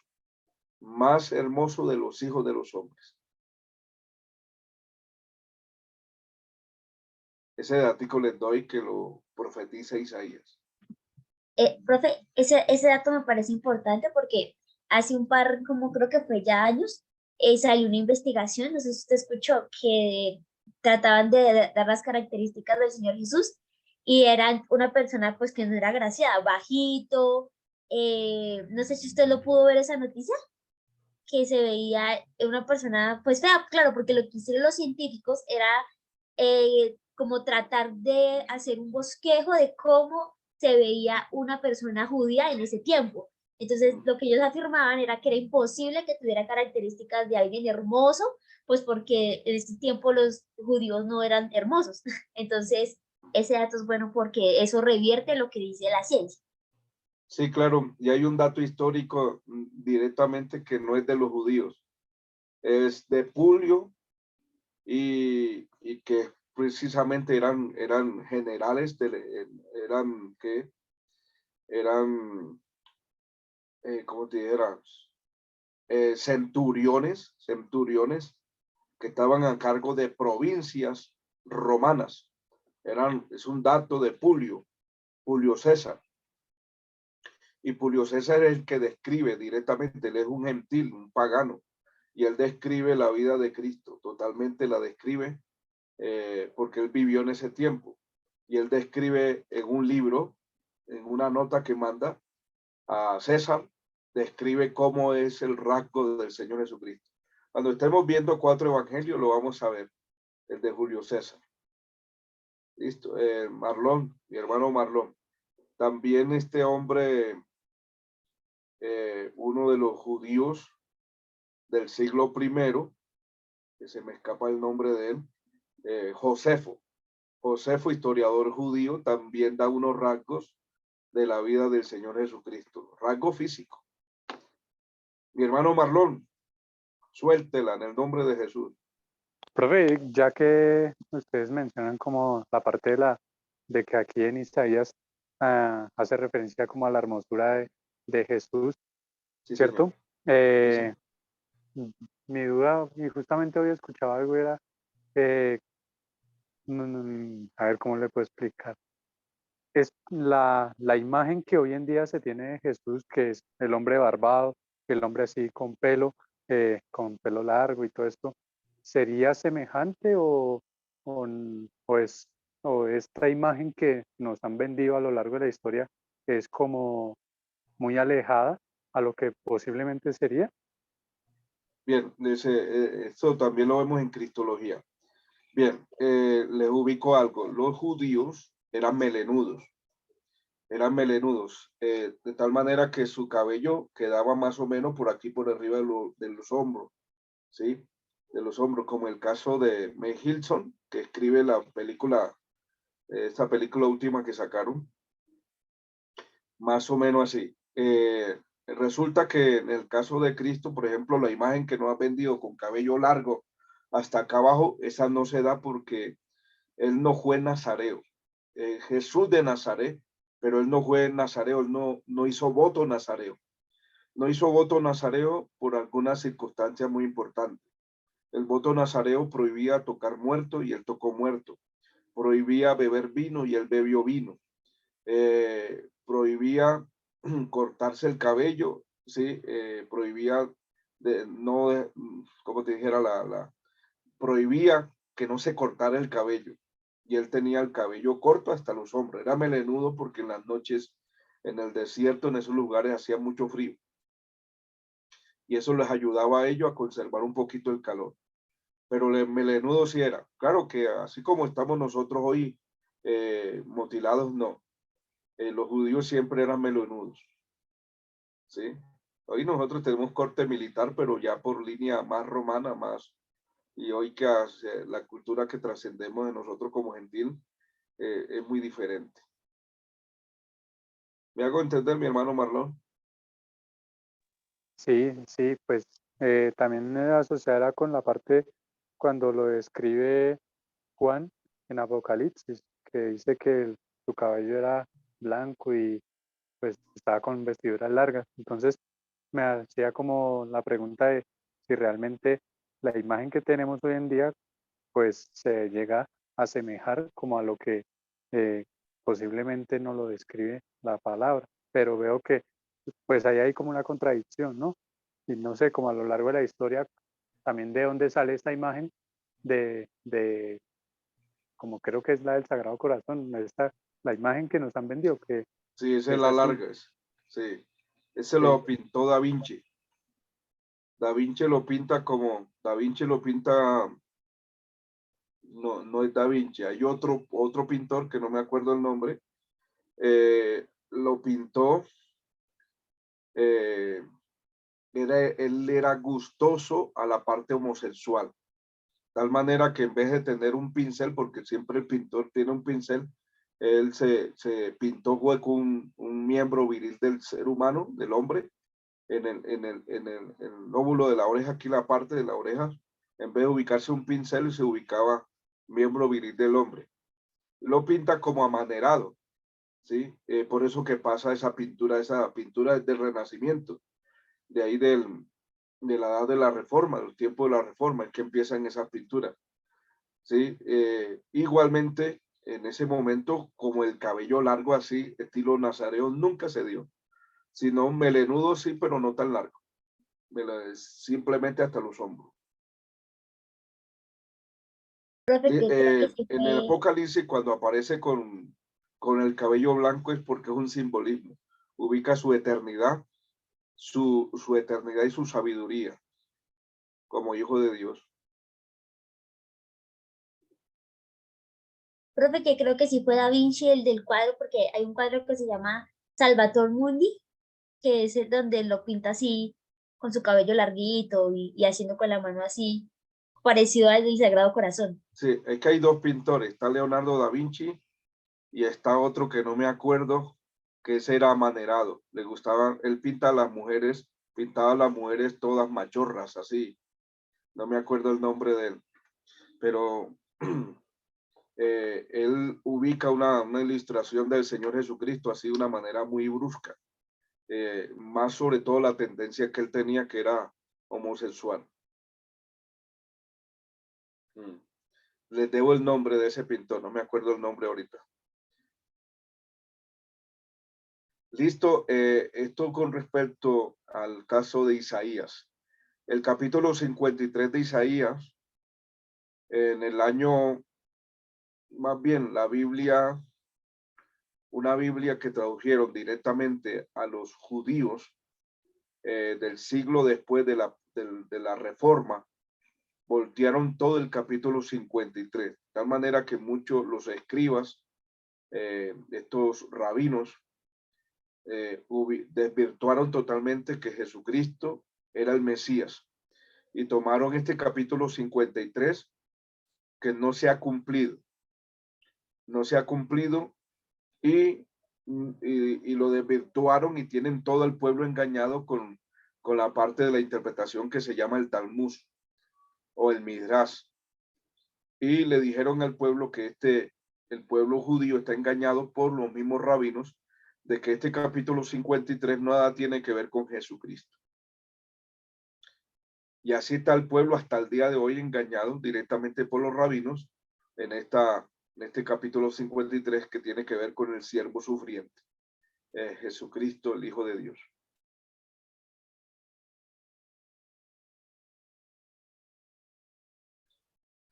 más hermoso de los hijos de los hombres. Ese dato les doy, que lo profetiza Isaías. Profe, ese dato me parece importante porque hace un par, como creo que fue ya años, salió una investigación, no sé si usted escuchó, que trataban de dar las características del Señor Jesús y era una persona pues que no era agraciada, bajito, no sé si usted lo pudo ver esa noticia, que se veía una persona pues fea, claro, porque lo que hicieron los científicos era como tratar de hacer un bosquejo de cómo se veía una persona judía en ese tiempo. Entonces, lo que ellos afirmaban era que era imposible que tuviera características de alguien hermoso, pues porque en ese tiempo los judíos no eran hermosos. Entonces, ese dato es bueno porque eso revierte lo que dice la ciencia. Sí, claro, y hay un dato histórico directamente que no es de los judíos, es de Publio, y que precisamente eran generales, eran, ¿cómo te dijera? Centuriones que estaban a cargo de provincias romanas. Es un dato de Publio César. Y Publio César es el que describe directamente, él es un gentil, un pagano, y él describe la vida de Cristo, totalmente la describe, porque él vivió en ese tiempo. Y él describe en un libro, en una nota que manda a César, describe cómo es el rasgo del Señor Jesucristo. Cuando estemos viendo 4 evangelios, lo vamos a ver, el de Julio César. Listo, Marlón, mi hermano Marlón. También este hombre, uno de los judíos del siglo I, que se me escapa el nombre de él, Josefo, historiador judío, también da unos rasgos de la vida del Señor Jesucristo, rasgo físico. Mi hermano Marlón, suéltela en el nombre de Jesús. Profe, ya que ustedes mencionan como la parte de que aquí en Isaías hace referencia como a la hermosura de Jesús, Sí, ¿cierto? señor. Sí. Mi duda, y justamente hoy escuchaba algo, era, a ver cómo le puedo explicar. Es la imagen que hoy en día se tiene de Jesús, que es el hombre barbado, el hombre así con pelo largo y todo esto, ¿sería semejante o esta imagen que nos han vendido a lo largo de la historia es como muy alejada a lo que posiblemente sería? Bien, esto también lo vemos en Cristología. Bien, les ubico algo. Los judíos eran melenudos, de tal manera que su cabello quedaba más o menos por aquí, por arriba de los hombros, ¿sí? De los hombros, como el caso de Mel Gibson, que escribe la película, esta película última que sacaron, más o menos así. Resulta que en el caso de Cristo, por ejemplo, la imagen que nos ha vendido con cabello largo hasta acá abajo, esa no se da porque él no fue nazareo. Jesús de Nazaret, pero él no fue nazareo, él no hizo voto nazareo. No hizo voto nazareo por alguna circunstancia muy importante. El voto nazareo prohibía tocar muerto y él tocó muerto. Prohibía beber vino y él bebió vino. Prohibía cortarse el cabello, ¿sí? Prohibía como te dijera, prohibía que no se cortara el cabello. Y él tenía el cabello corto hasta los hombros. Era melenudo porque en las noches en el desierto, en esos lugares hacía mucho frío. Y eso les ayudaba a ellos a conservar un poquito el calor. Pero el melenudo sí era. Claro que así como estamos nosotros hoy mutilados, no. Los judíos siempre eran melenudos. ¿Sí? Hoy nosotros tenemos corte militar, pero ya por línea más romana, más. Y hoy que la cultura que trascendemos de nosotros como gentil es muy diferente. ¿Me hago entender, mi hermano Marlon? Sí, sí, pues también asociará con la parte cuando lo describe Juan en Apocalipsis, que dice que su cabello era blanco y pues estaba con vestiduras largas. Entonces me hacía como la pregunta de si realmente la imagen que tenemos hoy en día pues se llega a asemejar como a lo que posiblemente no lo describe la palabra, pero veo que pues ahí hay como una contradicción, ¿no? Y no sé, como a lo largo de la historia, también de dónde sale esta imagen de como creo que es la del Sagrado Corazón, la imagen que nos han vendido, que Sí, esa es es la así. larga. Sí, ese Sí, lo pintó Da Vinci. Da Vinci lo pinta como, Da Vinci lo pinta, no, no es Da Vinci, hay otro pintor que no me acuerdo el nombre, lo pintó, eh, él era gustoso a la parte homosexual, tal manera que en vez de tener un pincel, porque siempre el pintor tiene un pincel, él se pintó hueco un miembro viril del ser humano, del hombre, en el lóbulo de la oreja, aquí la parte de la oreja, en vez de ubicarse un pincel, se ubicaba miembro viril del hombre. Lo pinta como amanerado, ¿sí? Por eso que pasa esa pintura es del Renacimiento, de ahí de la edad de la Reforma, del tiempo de la Reforma, es que empiezan esas pinturas, ¿sí? Igualmente, en ese momento, como el cabello largo así, estilo nazareo, nunca se dio, sino melenudo sí, pero no tan largo. Simplemente hasta los hombros. Profe, que creo que sí En el fue, Apocalipsis, cuando aparece con el cabello blanco, es porque es un simbolismo. Ubica su eternidad, su eternidad y su sabiduría como hijo de Dios. profe, que creo que sí fue Da Vinci el del cuadro, porque hay un cuadro que se llama Salvator Mundi, que es el donde lo pinta así, con su cabello larguito y haciendo con la mano así, parecido al del Sagrado Corazón. Sí, es que hay dos pintores. Está Leonardo da Vinci y está otro que no me acuerdo, que ese era amanerado. Le gustaban, él pinta a las mujeres, pintaba a las mujeres todas machorras, así. No me acuerdo el nombre de él, pero él ubica una ilustración del Señor Jesucristo así de una manera muy brusca, más sobre todo la tendencia que él tenía, que era homosexual. Les debo el nombre de ese pintor, no me acuerdo el nombre ahorita. Listo, esto con respecto al caso de Isaías. El capítulo 53 de Isaías, en el año, más bien la Biblia, una Biblia que tradujeron directamente a los judíos del siglo después de la Reforma, voltearon todo el capítulo 53, de tal manera que muchos los escribas, estos rabinos, desvirtuaron totalmente que Jesucristo era el Mesías y tomaron este capítulo 53 que no se ha cumplido, no se ha cumplido y, y lo desvirtuaron y tienen todo el pueblo engañado con la parte de la interpretación que se llama el Talmud o el Midrash. Y le dijeron al pueblo que el pueblo judío está engañado por los mismos rabinos de que este capítulo 53 nada tiene que ver con Jesucristo. Y así está el pueblo hasta el día de hoy engañado directamente por los rabinos en, en este capítulo 53 que tiene que ver con el siervo sufriente, Jesucristo, el Hijo de Dios.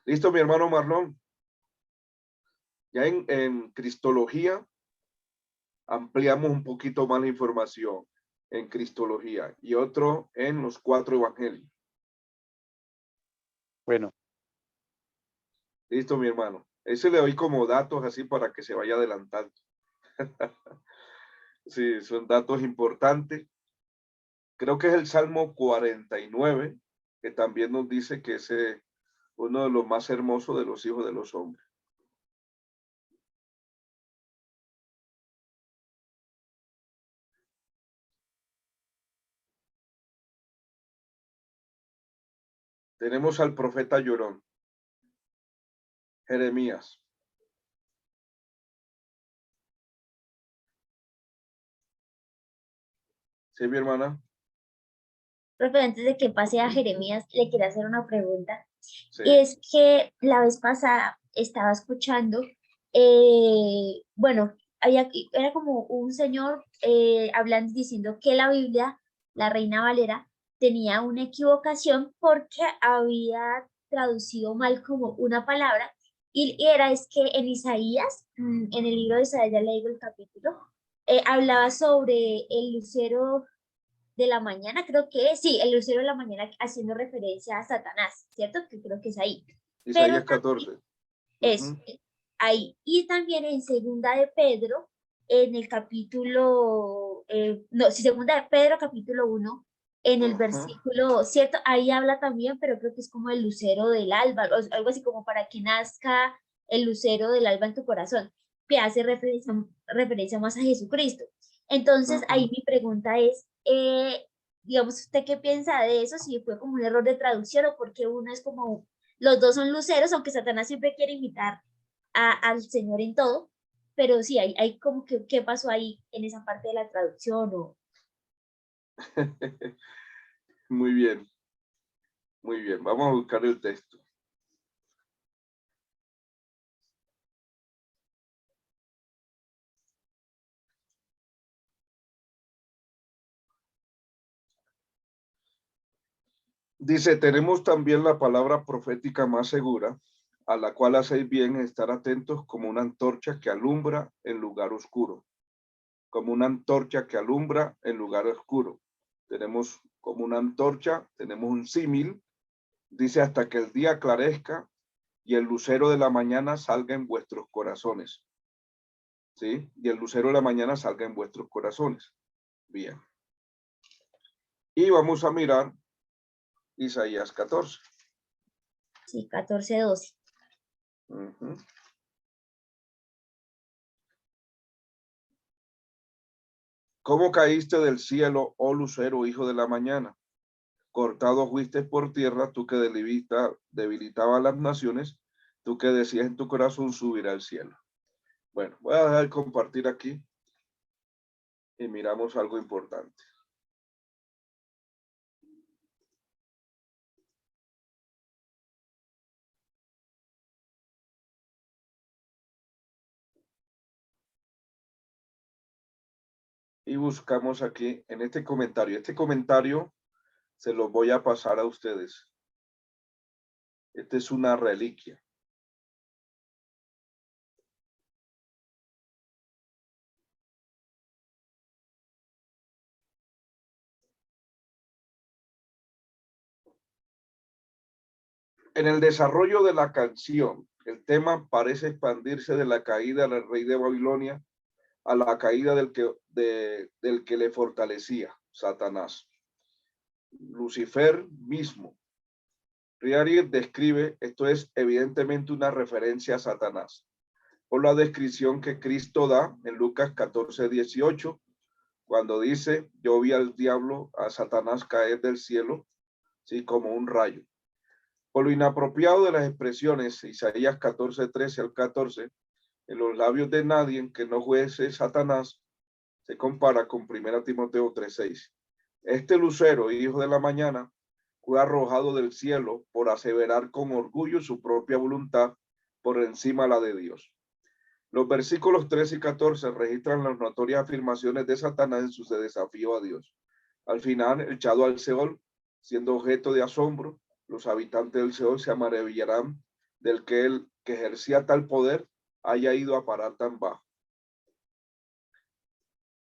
Listo, mi hermano Marlon. Ya en Cristología ampliamos un poquito más la información en Cristología y otro en los 4 evangelios. Bueno, Listo, mi hermano. Ese le doy como datos así para que se vaya adelantando. Sí, son datos importantes. Creo que es el Salmo 49, que también nos dice que es uno de los más hermosos de los hijos de los hombres. Tenemos al profeta llorón, Jeremías. Sí, mi hermana. Profe, antes de que pase a Jeremías, le quiero hacer una pregunta. Sí. Y es que la vez pasada estaba escuchando, bueno, era como un señor hablando, diciendo que la Biblia, la Reina Valera, tenía una equivocación porque había traducido mal como una palabra, y era es que en Isaías, en el libro de Isaías, ya le digo el capítulo, hablaba sobre el lucero de la mañana, creo que es, sí, el lucero de la mañana haciendo referencia a Satanás, ¿cierto? Que creo que es ahí. Isaías Pero 14. es ahí. Y también en segunda de Pedro, en el capítulo, no, sí, segunda de Pedro, capítulo 1, en el versículo, ¿cierto? Ahí habla también, pero creo que es como el lucero del alba, o algo así como para que nazca el lucero del alba en tu corazón, que hace referencia más a Jesucristo. Entonces, ahí mi pregunta es, digamos, ¿usted qué piensa de eso? Si fue como un error de traducción o porque uno es como, los dos son luceros, aunque Satanás siempre quiere imitar al Señor en todo, pero sí, hay como que, ¿qué pasó ahí en esa parte de la traducción? O... Muy bien, muy bien. Vamos a buscar el texto. Dice, tenemos también la palabra profética más segura, a la cual hacéis bien estar atentos como una antorcha que alumbra en lugar oscuro. Como una antorcha que alumbra en lugar oscuro. Tenemos como una antorcha, tenemos un símil, dice hasta que el día aclarezca y el lucero de la mañana salga en vuestros corazones. ¿Sí? Y el lucero de la mañana salga en vuestros corazones. Bien. Y vamos a mirar Isaías 14. Sí, 14, 12. ¿Cómo caíste del cielo, oh lucero, hijo de la mañana? Cortado fuiste por tierra, tú que debilitabas las naciones, tú que decías en tu corazón subir al cielo. Bueno, voy a dejar de compartir aquí y miramos algo importante. Y buscamos aquí en este comentario. Este comentario se lo voy a pasar a ustedes. Esta es una reliquia. En el desarrollo de la canción, el tema parece expandirse de la caída del rey de Babilonia a la caída del que le fortalecía, Satanás. Lucifer mismo. Riari describe, esto es evidentemente una referencia a Satanás, por la descripción que Cristo da en Lucas 14:18, cuando dice, yo vi al diablo, a Satanás caer del cielo, sí, como un rayo. Por lo inapropiado de las expresiones, Isaías 14:13 al 14, en los labios de nadie que no fuese Satanás, se compara con 1 Timoteo 3:6. Este lucero, hijo de la mañana, fue arrojado del cielo por aseverar con orgullo su propia voluntad por encima de la de Dios. Los versículos 13 y 14 registran las notorias afirmaciones de Satanás en su desafío a Dios. Al final, echado al Seol, siendo objeto de asombro, los habitantes del Seol se maravillarán del que él, que ejercía tal poder, haya ido a parar tan bajo.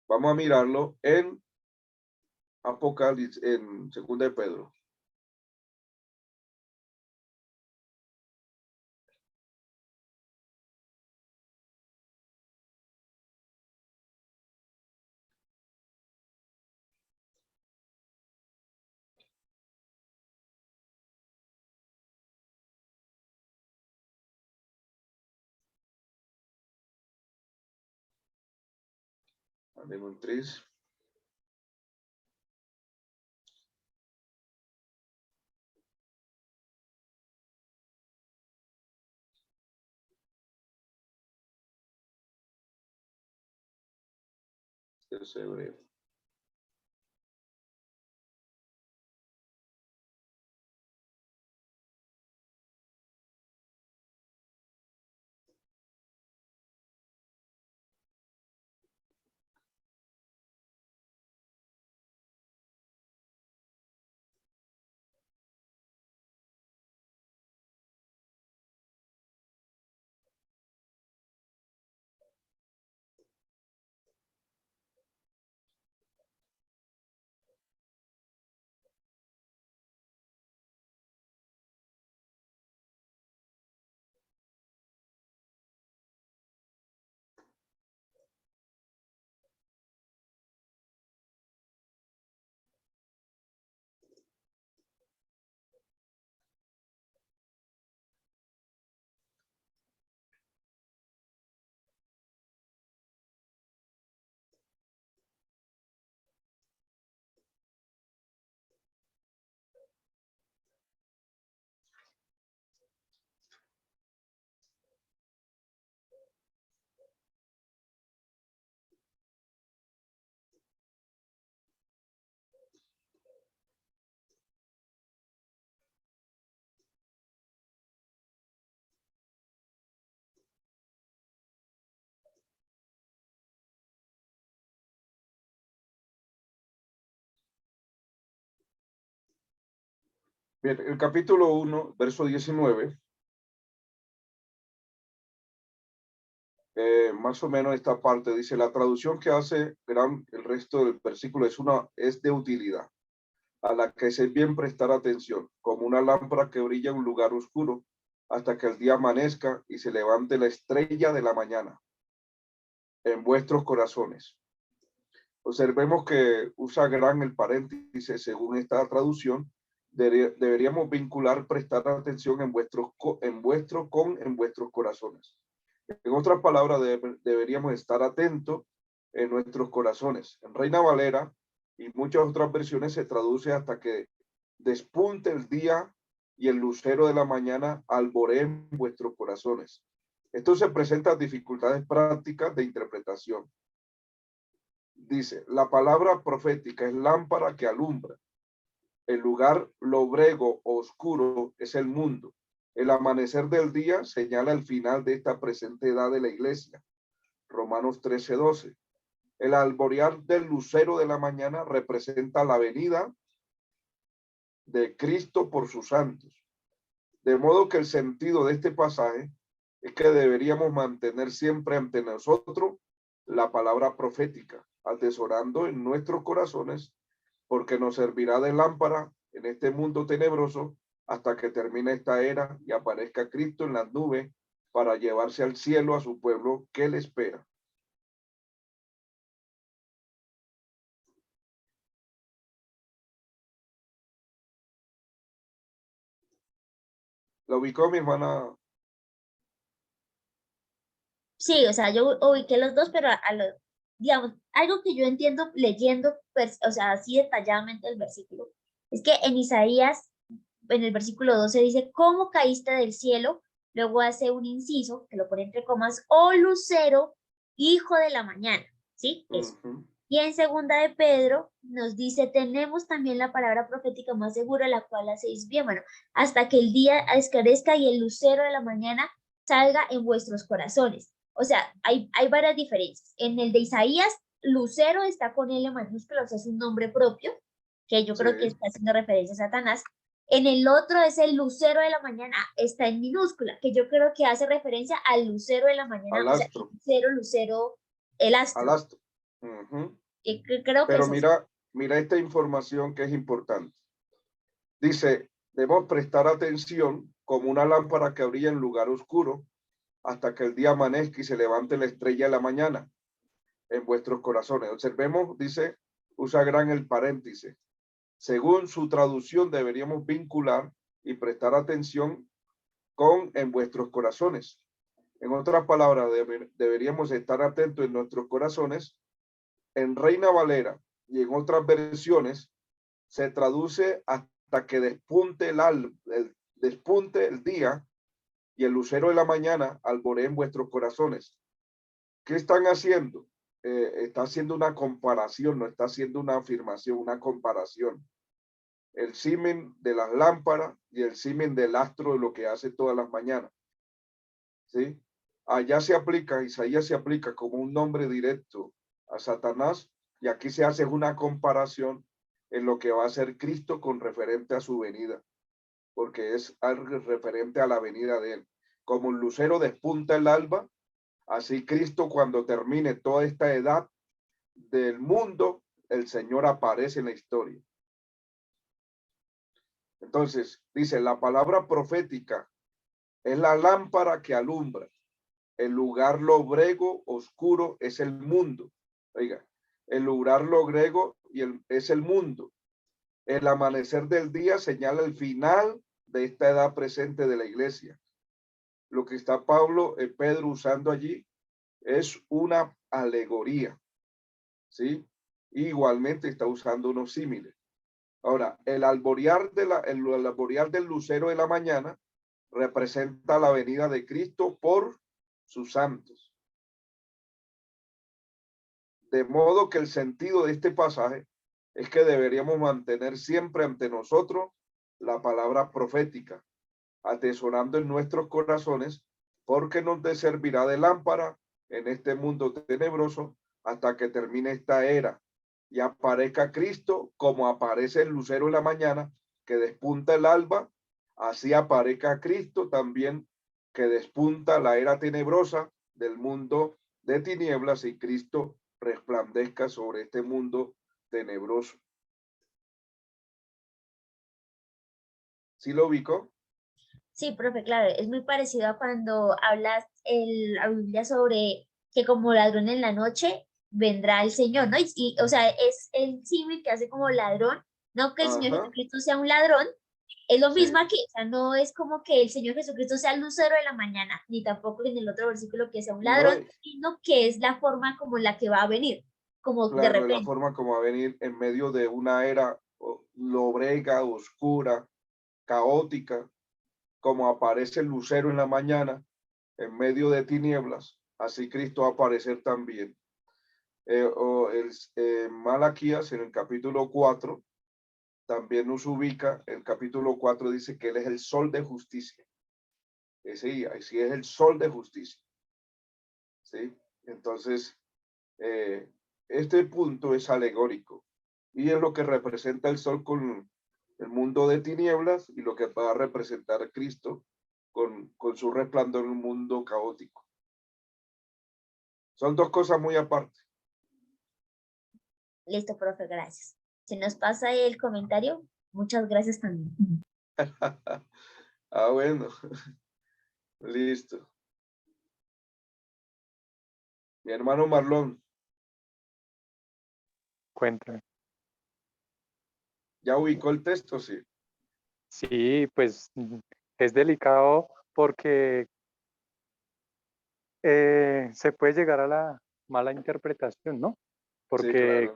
Vamos a mirarlo en Apocalipsis, en 2 de Pedro. Dame un tris. Es hebreo. Bien, el capítulo 1, verso 19, más o menos esta parte dice, la traducción que hace el resto del versículo es de utilidad, a la que es bien prestar atención, como una lámpara que brilla en un lugar oscuro, hasta que el día amanezca y se levante la estrella de la mañana en vuestros corazones. Observemos que usa gran el paréntesis según esta traducción. Deberíamos vincular, prestar atención en vuestros corazones. En otras palabras, deberíamos estar atentos en nuestros corazones. En Reina Valera y muchas otras versiones se traduce hasta que despunte el día y el lucero de la mañana alboree en vuestros corazones. Esto se presenta dificultades prácticas de interpretación. Dice, la palabra profética es lámpara que alumbra. El lugar lobrego o oscuro es el mundo. El amanecer del día señala el final de esta presente edad de la iglesia. Romanos 13:12. El alborear del lucero de la mañana representa la venida de Cristo por sus santos. De modo que el sentido de este pasaje es que deberíamos mantener siempre ante nosotros la palabra profética, atesorando en nuestros corazones, porque nos servirá de lámpara en este mundo tenebroso hasta que termine esta era y aparezca Cristo en las nubes para llevarse al cielo a su pueblo que le espera. ¿La ubicó mi hermana? Sí, o sea, yo ubiqué los dos, pero digamos, algo que yo entiendo leyendo, pues, o sea, así detalladamente el versículo, es que en Isaías, en el versículo 12 dice, ¿cómo caíste del cielo? Luego hace un inciso, que lo pone entre comas, oh lucero, hijo de la mañana, ¿sí? Eso. Y en segunda de Pedro nos dice, tenemos también la palabra profética más segura, la cual hacéis bien, bueno, hasta que el día esclarezca y el lucero de la mañana salga en vuestros corazones. O sea, hay varias diferencias. En el de Isaías, lucero está con L mayúscula, o sea, es un nombre propio, que yo creo que está haciendo referencia a Satanás. En el otro es el lucero de la mañana, está en minúscula, que yo creo que hace referencia al lucero de la mañana, al o sea, astro. lucero, el astro. Al astro. Ujú. Y creo que Pero es así. mira esta información que es importante. Dice, debemos prestar atención como una lámpara que brilla en lugar oscuro hasta que el día amanezca y se levante la estrella de la mañana en vuestros corazones. Observemos, dice, usa gran el paréntesis. Según su traducción, deberíamos vincular y prestar atención con en vuestros corazones. En otras palabras, deberíamos estar atentos en nuestros corazones. En Reina Valera y en otras versiones se traduce hasta que despunte el día y el lucero de la mañana alboree en vuestros corazones. ¿Qué están haciendo? Está haciendo una comparación, no está haciendo una afirmación, una comparación. El símil de las lámparas y el símil del astro de lo que hace todas las mañanas. ¿Sí? Allá se aplica, Isaías se aplica como un nombre directo a Satanás y aquí se hace una comparación en lo que va a ser Cristo con referente a su venida, porque es algo referente a la venida de él. Como el lucero despunta el alba, así Cristo cuando termine toda esta edad del mundo, el Señor aparece en la historia. Entonces, dice, la palabra profética es la lámpara que alumbra. El lugar lobrego oscuro es el mundo. Oiga, el lugar lobrego es el mundo. El amanecer del día señala el final de esta edad presente de la iglesia. Lo que está Pedro usando allí es una alegoría, ¿sí? Igualmente está usando unos símiles. Ahora, el alborear del lucero de la mañana representa la venida de Cristo por sus santos. De modo que el sentido de este pasaje es que deberíamos mantener siempre ante nosotros la palabra profética, atesorando en nuestros corazones, porque nos servirá de lámpara en este mundo tenebroso hasta que termine esta era y aparezca Cristo como aparece el lucero en la mañana que despunta el alba, así aparezca Cristo también que despunta la era tenebrosa del mundo de tinieblas y Cristo resplandezca sobre este mundo tenebroso. ¿Sí lo ubicó? Sí, profe, claro, es muy parecido a cuando hablas en la Biblia sobre que como ladrón en la noche vendrá el Señor, ¿no? O sea, es el símil que hace como ladrón, no que el Señor Ajá, Jesucristo sea un ladrón, es lo mismo sí, aquí, o sea, no es como que el Señor Jesucristo sea el lucero de la mañana, ni tampoco en el otro versículo que sea un no, ladrón, sino que es la forma como la que va a venir, como de claro, de la repente. forma como va a venir en medio de una era lobrega, oscura, caótica, como aparece el lucero en la mañana, en medio de tinieblas, así Cristo va a aparecer también. Malaquías en el capítulo 4 también nos ubica, el capítulo 4 dice que Él es el sol de justicia. Sí, así es el sol de justicia. ¿Sí? Entonces, este punto es alegórico y es lo que representa el sol con el mundo de tinieblas y lo que va a representar Cristo con su resplandor en un mundo caótico. Son dos cosas muy aparte. Listo, profe, gracias. Se nos pasa el comentario. Muchas gracias también. Ah, bueno, listo. Mi hermano Marlon, Cuéntame. ¿ya ubicó el texto? Sí. Sí, pues es delicado porque se puede llegar a la mala interpretación, ¿no? Sí, Porque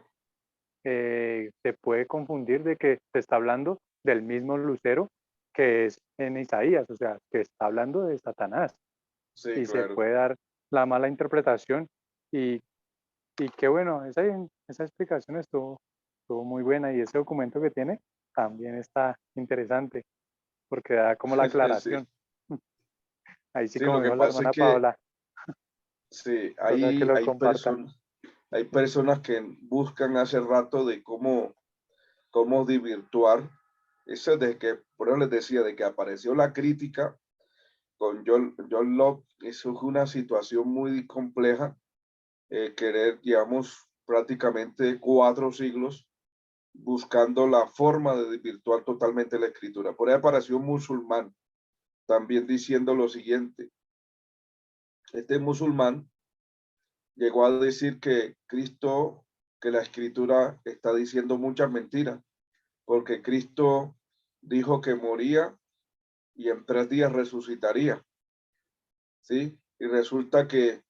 claro. se puede confundir de que se está hablando del mismo lucero que es en Isaías, o sea, que está hablando de Satanás Sí, y se claro. puede dar la mala interpretación y, y qué bueno, esa explicación estuvo muy buena y ese documento que tiene también está interesante porque da como la Sí, aclaración. Ahí sí, sí, como lo que dijo la pasa es hermana que Paola, sí, toca que lo compartan. hay personas que buscan hace rato de cómo desvirtuar. Eso desde que, por eso les decía, de que apareció la crítica con John Locke, eso es una situación muy compleja, querer, digamos, prácticamente 4 siglos buscando la forma de desvirtuar totalmente la escritura. Por ahí apareció un musulmán también diciendo lo siguiente. Este musulmán llegó a decir que Cristo, que la escritura está diciendo muchas mentiras, porque Cristo dijo que moría y en 3 días resucitaría, ¿sí? Y resulta que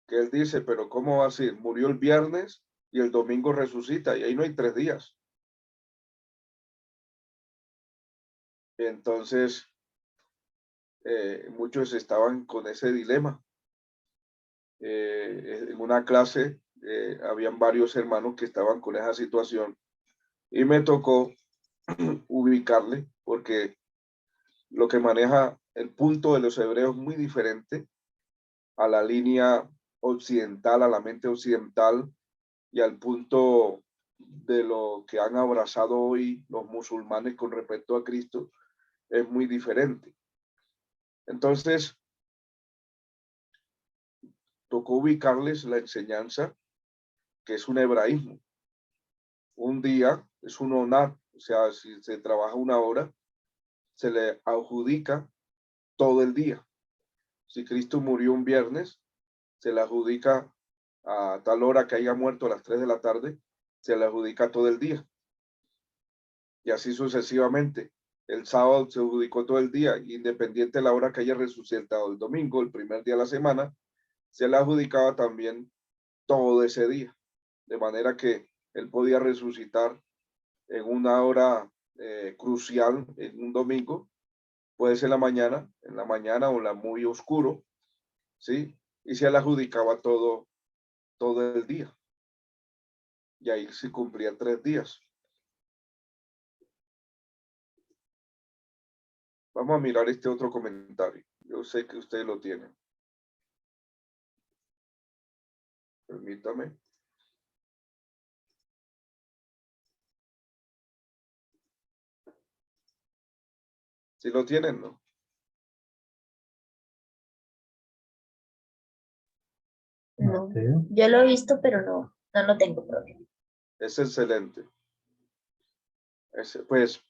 él dice, pero ¿cómo va a ser? Murió el viernes y el domingo resucita, y ahí no hay 3 días. Entonces, muchos estaban con ese dilema. En una clase habían varios hermanos que estaban con esa situación y me tocó ubicarle porque lo que maneja el punto de los hebreos es muy diferente a la línea occidental, a la mente occidental y al punto de lo que han abrazado hoy los musulmanes con respecto a Cristo es muy diferente. Entonces, tocó ubicarles la enseñanza que es un hebraísmo. Un día es un onar, o sea, si se trabaja 1 hora, se le adjudica todo el día. Si Cristo murió un viernes, se le adjudica a tal hora que haya muerto a las 3 de la tarde, se le adjudica todo el día. Y así sucesivamente. El sábado se adjudicó todo el día, independiente de la hora que haya resucitado el domingo, el primer día de la semana, se le adjudicaba también todo ese día. De manera que él podía resucitar en una hora crucial, en un domingo, puede ser en la mañana o la muy oscuro, ¿sí? Y se le adjudicaba todo el día. Y ahí se cumplían 3 días. Vamos a mirar este otro comentario. Yo sé que ustedes lo tienen. Permítame. Si lo tienen, ¿no? No, yo lo he visto, pero no lo tengo propio. Es excelente. Pues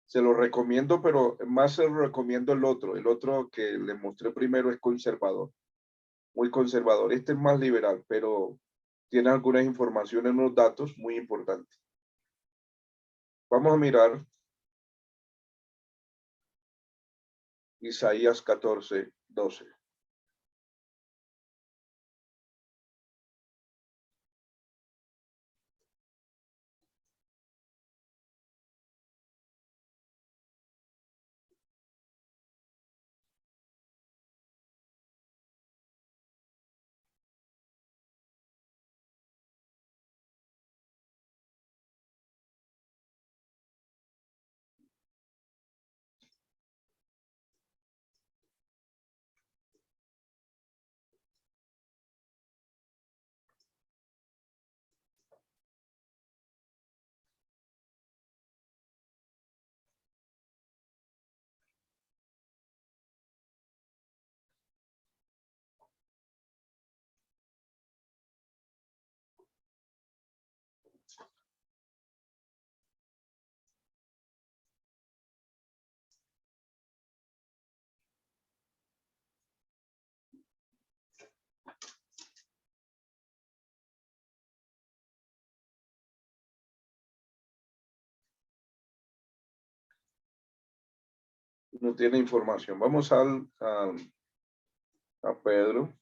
se lo recomiendo, pero más se lo recomiendo el otro. El otro que le mostré primero es conservador, muy conservador. Este es más liberal, pero tiene algunas informaciones, unos datos muy importantes. Vamos a mirar Isaías 14:12. No tiene información. Vamos a Pedro.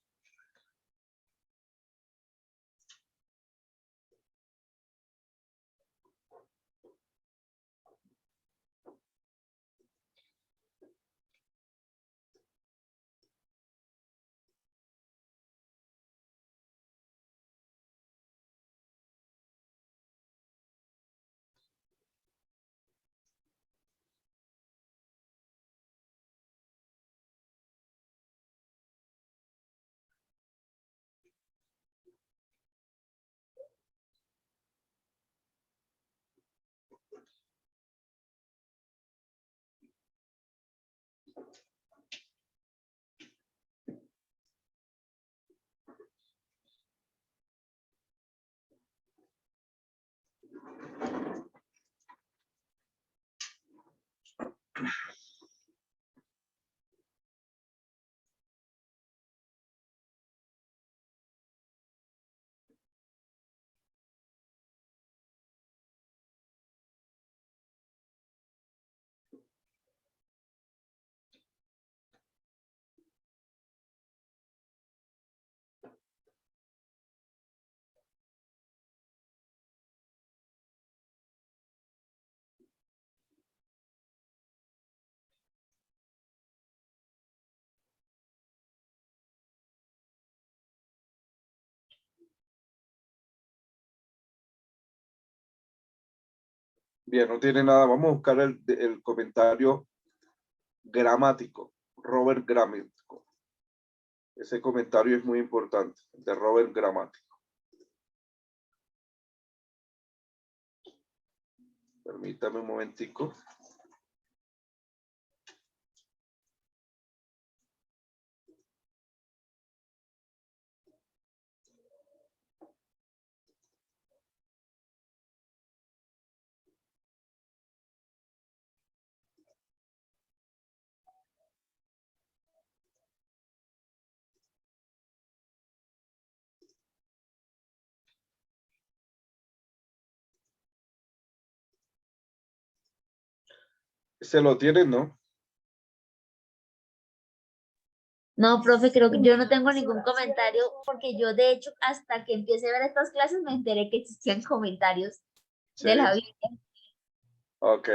Bien, no tiene nada. Vamos a buscar el comentario gramático, Robert Gramático. Ese comentario es muy importante, de Robert Gramático. Permítame un momentico. Se lo tienen, ¿no? No, profe, creo que yo no tengo ningún comentario porque yo de hecho hasta que empecé a ver estas clases me enteré que existían comentarios de la Sí. Biblia. Ok.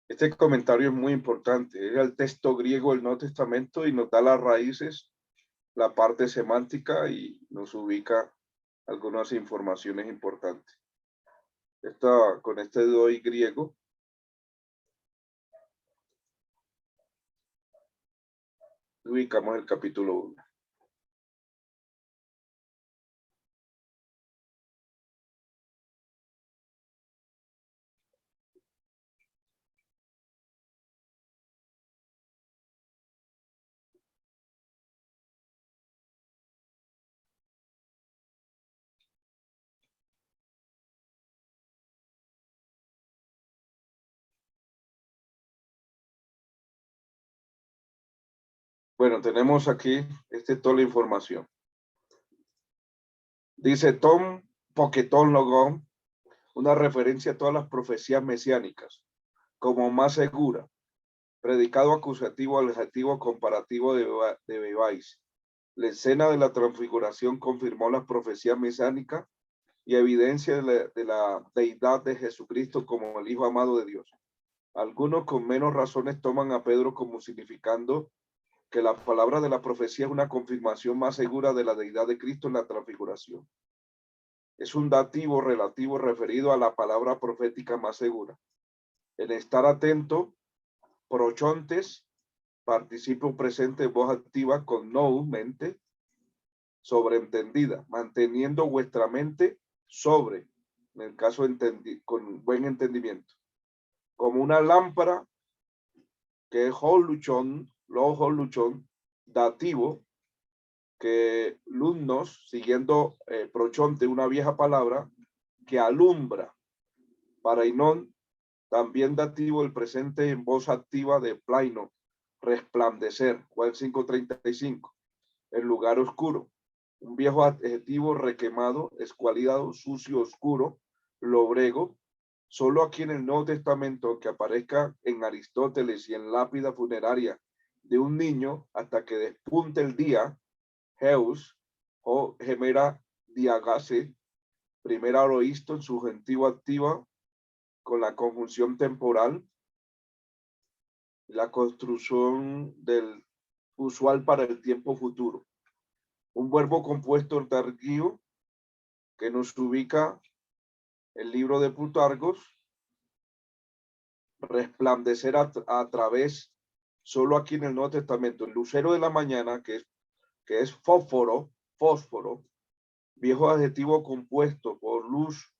Este comentario es muy importante. Es el texto griego del Nuevo Testamento y nos da las raíces, la parte semántica y nos ubica algunas informaciones importantes. Con este doy griego, ubicamos el capítulo 1. Bueno, tenemos aquí toda la información. Dice Tom Poquetón Logón, una referencia a todas las profecías mesiánicas, como más segura, predicado acusativo al adjetivo comparativo de Bebais. La escena de la transfiguración confirmó las profecías mesiánicas y evidencia de la deidad de Jesucristo como el Hijo amado de Dios. Algunos con menos razones toman a Pedro como significando que la palabra de la profecía es una confirmación más segura de la deidad de Cristo en la transfiguración. Es un dativo relativo referido a la palabra profética más segura. El estar atento, prochontes, participio presente, voz activa con no, mente, sobreentendida, manteniendo vuestra mente sobre, en el caso con buen entendimiento, como una lámpara que es holuchón, dativo, que lumnos, siguiendo prochonte, una vieja palabra, que alumbra, parainón, también dativo el presente en voz activa de plaino, resplandecer, Juan 5:35, el lugar oscuro, un viejo adjetivo requemado, escualidado, sucio, oscuro, lobrego. Solo aquí en el Nuevo Testamento, que aparezca en Aristóteles y en lápida funeraria de un niño hasta que despunte el día, Heus o gemera diagase, primera oroisto en subjuntivo activa con la conjunción temporal, la construcción del usual para el tiempo futuro. Un verbo compuesto tardío que nos ubica el libro de Plutarcos, resplandecer a través, solo aquí en el Nuevo Testamento, el lucero de la mañana, que es fósforo, viejo adjetivo compuesto por luz,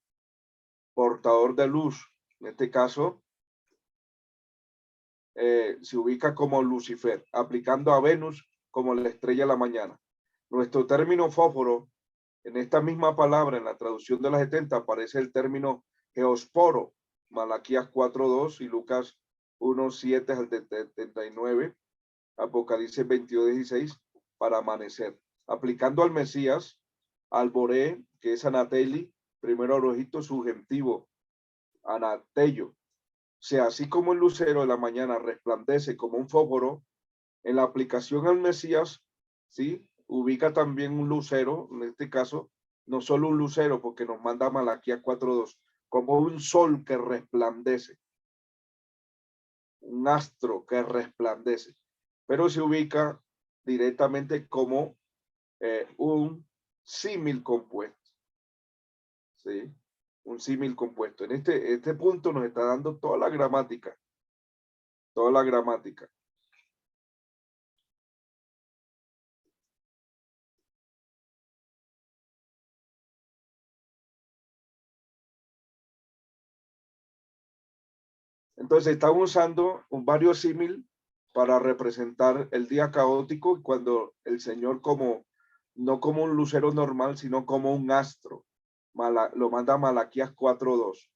portador de luz, en este caso, se ubica como Lucifer, aplicando a Venus como la estrella de la mañana. Nuestro término fósforo, en esta misma palabra, en la traducción de la 70, aparece el término geosporo, Malaquías 4:2 y Lucas 1:7 al 79, Apocalipsis 22:16, para amanecer. Aplicando al Mesías, al Boré, que es anateli, primero orojito subjuntivo, anatello. O sea, así como el lucero de la mañana resplandece como un fósforo, en la aplicación al Mesías, ¿sí? Ubica también un lucero, en este caso, no solo un lucero, porque nos manda Malaquías 4:2, como un sol que resplandece, un astro que resplandece, pero se ubica directamente como un símil compuesto, ¿sí? un símil compuesto. En este punto nos está dando toda la gramática. Toda la gramática. Entonces están usando varios símil para representar el día caótico cuando el Señor no como un lucero normal, sino como un astro. Lo manda Malaquías 4:2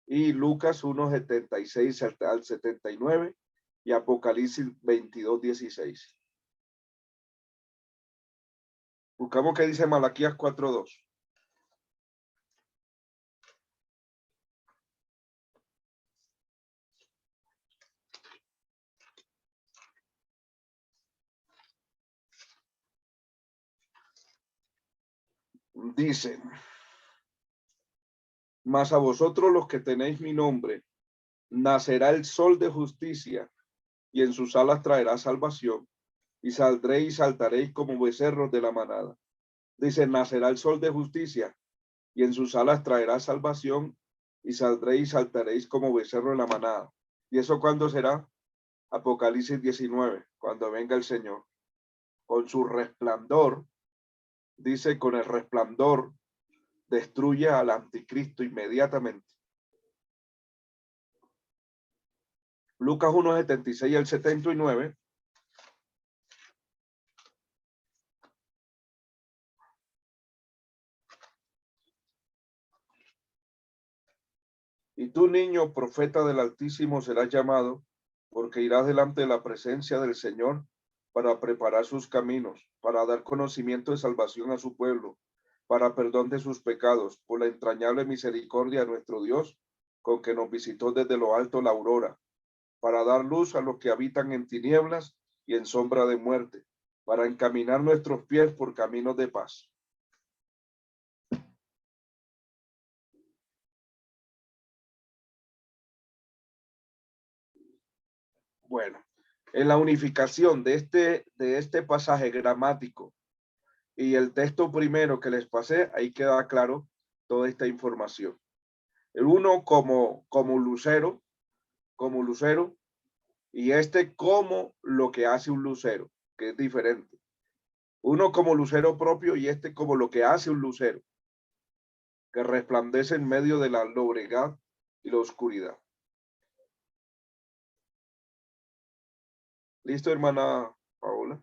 y Lucas 1:76 al 79 y Apocalipsis 22:16. Buscamos qué dice Malaquías 4:2. Dice: mas a vosotros los que tenéis mi nombre, nacerá el sol de justicia, y en sus alas traerá salvación, y saldréis y saltaréis como becerros de la manada. Dice: nacerá el sol de justicia, y en sus alas traerá salvación, y saldréis y saltaréis como becerros de la manada. ¿Y eso cuándo será? Apocalipsis 19, cuando venga el Señor. Con su resplandor, dice, con el resplandor, destruye al anticristo inmediatamente. Lucas 1:76 al 79. Y tú, niño, profeta del Altísimo, serás llamado, porque irás delante de la presencia del Señor para preparar sus caminos, para dar conocimiento de salvación a su pueblo, para perdón de sus pecados, por la entrañable misericordia de nuestro Dios, con que nos visitó desde lo alto la aurora, para dar luz a los que habitan en tinieblas y en sombra de muerte, para encaminar nuestros pies por caminos de paz. Bueno, en la unificación de este pasaje gramático y el texto primero que les pasé, ahí queda claro toda esta información. El uno como lucero, y este como lo que hace un lucero, que es diferente. Uno como lucero propio y este como lo que hace un lucero, que resplandece en medio de la lobregad y la oscuridad. ¿Listo, hermana Paola?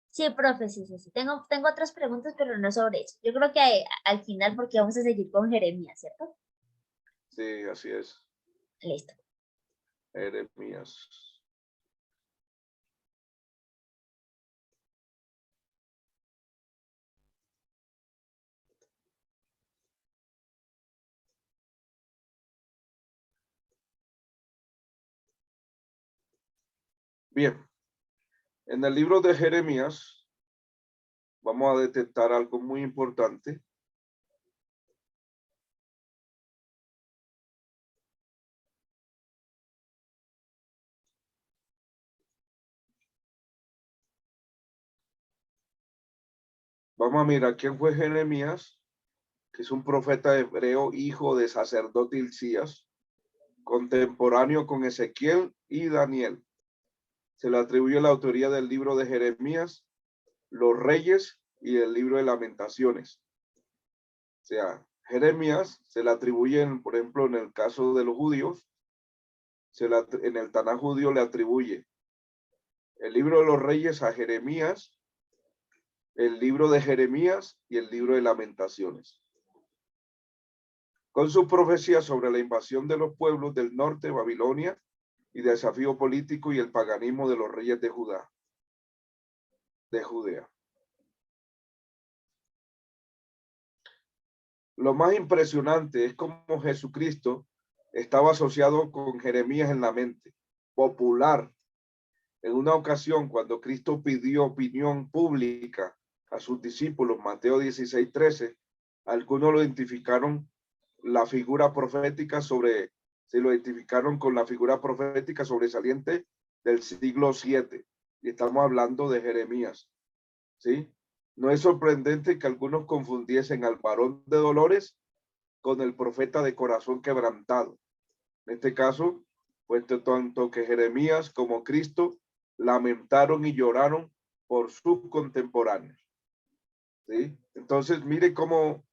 Sí, profe, sí. Tengo otras preguntas, pero no sobre eso. Yo creo que al final, porque vamos a seguir con Jeremías, ¿cierto? Sí, así es. Listo. Jeremías. Bien, en el libro de Jeremías vamos a detectar algo muy importante. Vamos a mirar quién fue Jeremías, que es un profeta hebreo, hijo de sacerdote Hilcías, contemporáneo con Ezequiel y Daniel. Se le atribuye la autoría del libro de Jeremías, los reyes y el libro de lamentaciones. O sea, Jeremías se le atribuyen, por ejemplo, en el caso de los judíos, en el Tanaj judío le atribuye el libro de los reyes a Jeremías, el libro de Jeremías y el libro de lamentaciones, con su profecía sobre la invasión de los pueblos del norte, Babilonia, y desafío político y el paganismo de los reyes de Judea. Lo más impresionante es cómo Jesucristo estaba asociado con Jeremías en la mente popular. En una ocasión, cuando Cristo pidió opinión pública a sus discípulos, Mateo 16:13, algunos lo identificaron la figura profética se lo identificaron con la figura profética sobresaliente del siglo 7. Y estamos hablando de Jeremías, ¿sí? No es sorprendente que algunos confundiesen al varón de dolores con el profeta de corazón quebrantado. En este caso, pues tanto que Jeremías como Cristo lamentaron y lloraron por sus contemporáneos. ¿Sí? Entonces, mire cómo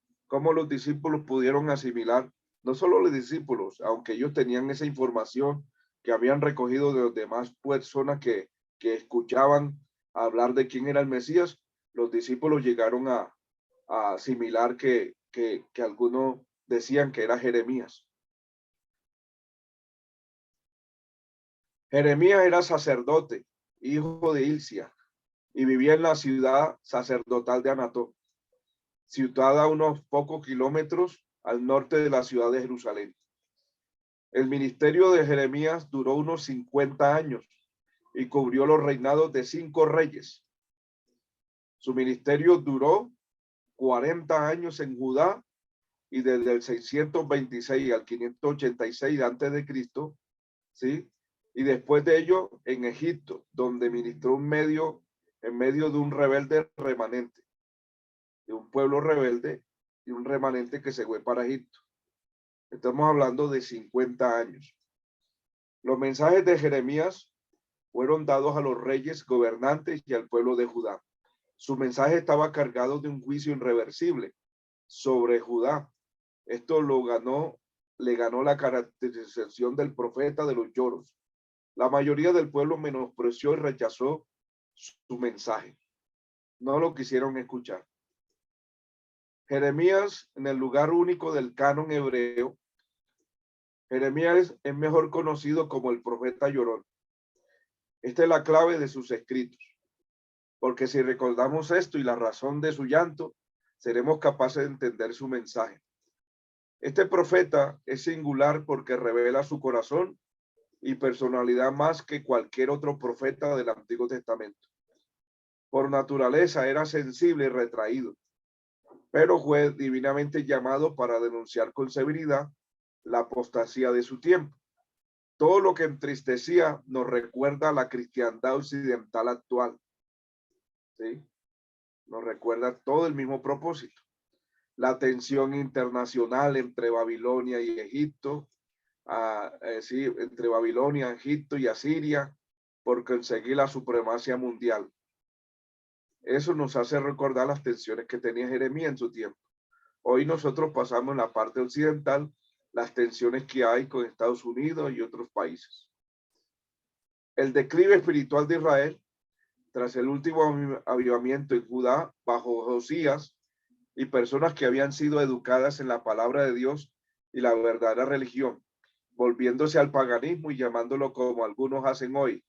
los discípulos pudieron asimilar, no solo los discípulos, aunque ellos tenían esa información que habían recogido de las demás personas que escuchaban hablar de quién era el Mesías, los discípulos llegaron a asimilar que algunos decían que era Jeremías. Jeremías era sacerdote, hijo de Hilcia, y vivía en la ciudad sacerdotal de Anató, situada a unos pocos kilómetros al norte de la ciudad de Jerusalén. El ministerio de Jeremías duró unos 50 años y cubrió los reinados de 5 reyes. Su ministerio duró 40 años en Judá y desde el 626 al 586 antes de Cristo, ¿sí? Y después de ello en Egipto, donde ministró en medio de un rebelde remanente, de un pueblo rebelde y un remanente que se fue para Egipto. Estamos hablando de 50 años. Los mensajes de Jeremías fueron dados a los reyes, gobernantes y al pueblo de Judá. Su mensaje estaba cargado de un juicio irreversible sobre Judá. Esto le ganó la caracterización del profeta de los lloros. La mayoría del pueblo menospreció y rechazó su mensaje. No lo quisieron escuchar. Jeremías, en el lugar único del canon hebreo, Jeremías es mejor conocido como el profeta llorón. Esta es la clave de sus escritos, porque si recordamos esto y la razón de su llanto, seremos capaces de entender su mensaje. Este profeta es singular porque revela su corazón y personalidad más que cualquier otro profeta del Antiguo Testamento. Por naturaleza era sensible y retraído, pero fue divinamente llamado para denunciar con severidad la apostasía de su tiempo. Todo lo que entristecía nos recuerda a la cristiandad occidental actual. ¿Sí? Nos recuerda todo el mismo propósito. La tensión internacional entre Babilonia y Egipto, sí, entre Babilonia, Egipto y Asiria, por conseguir la supremacía mundial. Eso nos hace recordar las tensiones que tenía Jeremías en su tiempo. Hoy nosotros pasamos en la parte occidental las tensiones que hay con Estados Unidos y otros países. El declive espiritual de Israel, tras el último avivamiento en Judá bajo Josías y personas que habían sido educadas en la palabra de Dios y la verdadera religión, volviéndose al paganismo y llamándolo como algunos hacen hoy,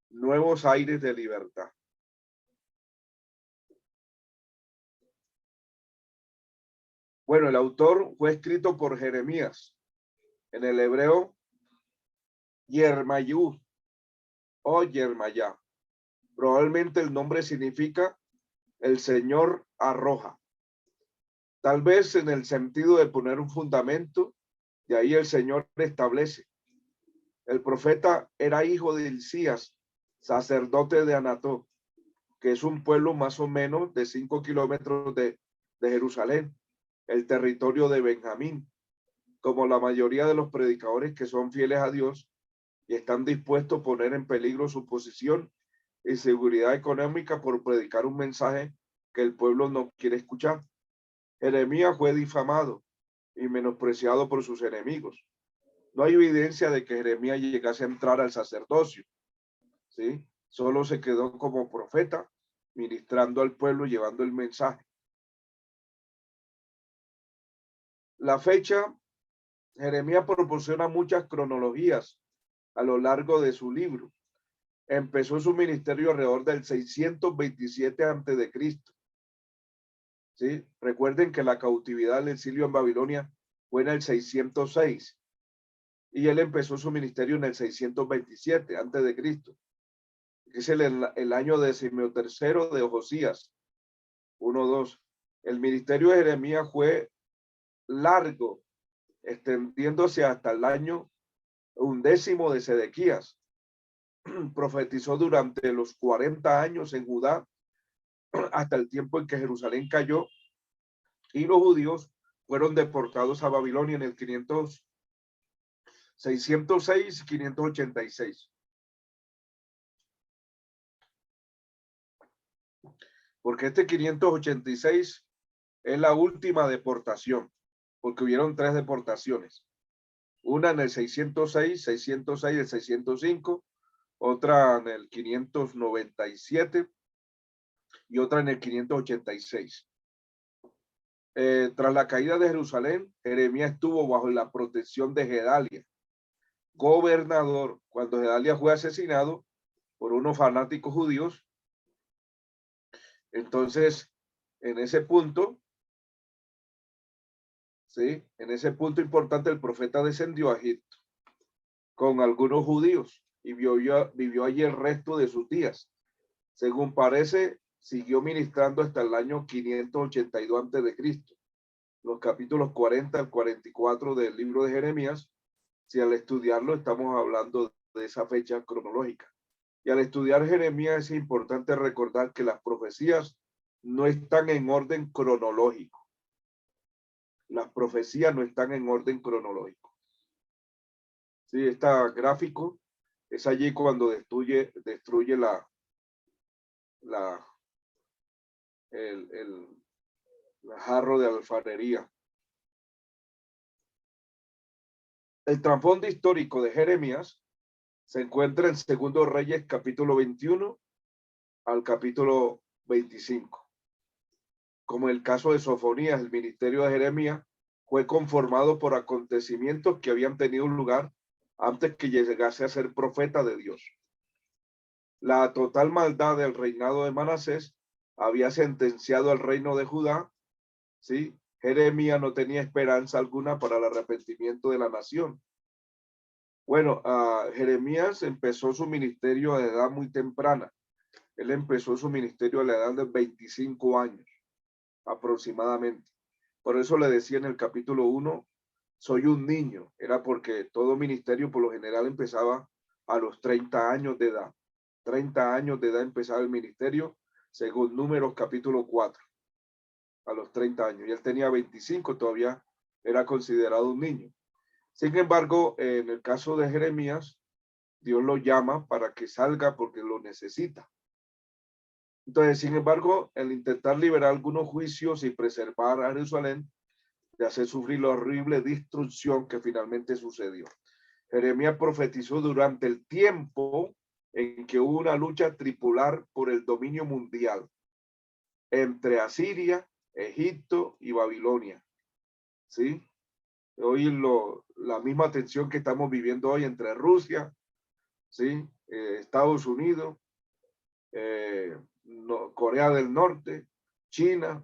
nuevos aires de libertad. Bueno, el autor fue escrito por Jeremías, en el hebreo Yermayú o Yermayá. Probablemente el nombre significa el Señor arroja. Tal vez en el sentido de poner un fundamento, de ahí el Señor establece. El profeta era hijo de Hilcías, sacerdote de Anató, que es un pueblo más o menos de 5 kilómetros de Jerusalén, el territorio de Benjamín. Como la mayoría de los predicadores que son fieles a Dios y están dispuestos a poner en peligro su posición y seguridad económica por predicar un mensaje que el pueblo no quiere escuchar. Jeremías fue difamado y menospreciado por sus enemigos. No hay evidencia de que Jeremías llegase a entrar al sacerdocio, ¿sí? Solo se quedó como profeta, ministrando al pueblo, llevando el mensaje. La fecha, Jeremías proporciona muchas cronologías a lo largo de su libro. Empezó su ministerio alrededor del 627 antes de Cristo. ¿Sí? Recuerden que la cautividad del exilio en Babilonia fue en el 606 y él empezó su ministerio en el 627 antes de Cristo. Es el año 13º de Josías, 1-2. El ministerio de Jeremías fue largo, extendiéndose hasta el año 11 de Sedequías. Profetizó durante los 40 años en Judá hasta el tiempo en que Jerusalén cayó y los judíos fueron deportados a Babilonia en el 606 y 586. Porque este 586 es la última deportación, porque hubieron 3 deportaciones. Una en el 606, el 605, otra en el 597 y otra en el 586. Tras la caída de Jerusalén, Jeremías estuvo bajo la protección de Gedalia, gobernador, cuando Gedalia fue asesinado por unos fanáticos judíos. Entonces, en ese punto, ¿sí? En ese punto importante, el profeta descendió a Egipto con algunos judíos y vivió allí el resto de sus días. Según parece, siguió ministrando hasta el año 582 antes de Cristo. Los capítulos 40 al 44 del libro de Jeremías, si al estudiarlo estamos hablando de esa fecha cronológica. Y al estudiar Jeremías es importante recordar que las profecías no están en orden cronológico. Las profecías no están en orden cronológico. Sí, este gráfico es allí cuando destruye el jarro de alfarería. El trasfondo histórico de Jeremías se encuentra en Segundo Reyes capítulo 21 al capítulo 25. Como en el caso de Sofonías, el ministerio de Jeremías fue conformado por acontecimientos que habían tenido lugar antes que llegase a ser profeta de Dios. La total maldad del reinado de Manasés había sentenciado al reino de Judá, ¿sí? Jeremías no tenía esperanza alguna para el arrepentimiento de la nación. Bueno, Jeremías empezó su ministerio a edad muy temprana. Él empezó su ministerio a la edad de 25 años, aproximadamente. Por eso le decía en el capítulo 1, soy un niño. Era porque todo ministerio por lo general empezaba a los 30 años de edad. 30 años de edad empezaba el ministerio, según Números capítulo 4, a los 30 años. Y él tenía 25, todavía era considerado un niño. Sin embargo, en el caso de Jeremías, Dios lo llama para que salga porque lo necesita. Entonces, sin embargo, el intentar liberar algunos juicios y preservar a Jerusalén de hacer sufrir la horrible destrucción que finalmente sucedió. Jeremías profetizó durante el tiempo en que hubo una lucha tripolar por el dominio mundial entre Asiria, Egipto y Babilonia. ¿Sí? Hoy la misma tensión que estamos viviendo hoy entre Rusia, ¿sí? Estados Unidos, Corea del Norte, China,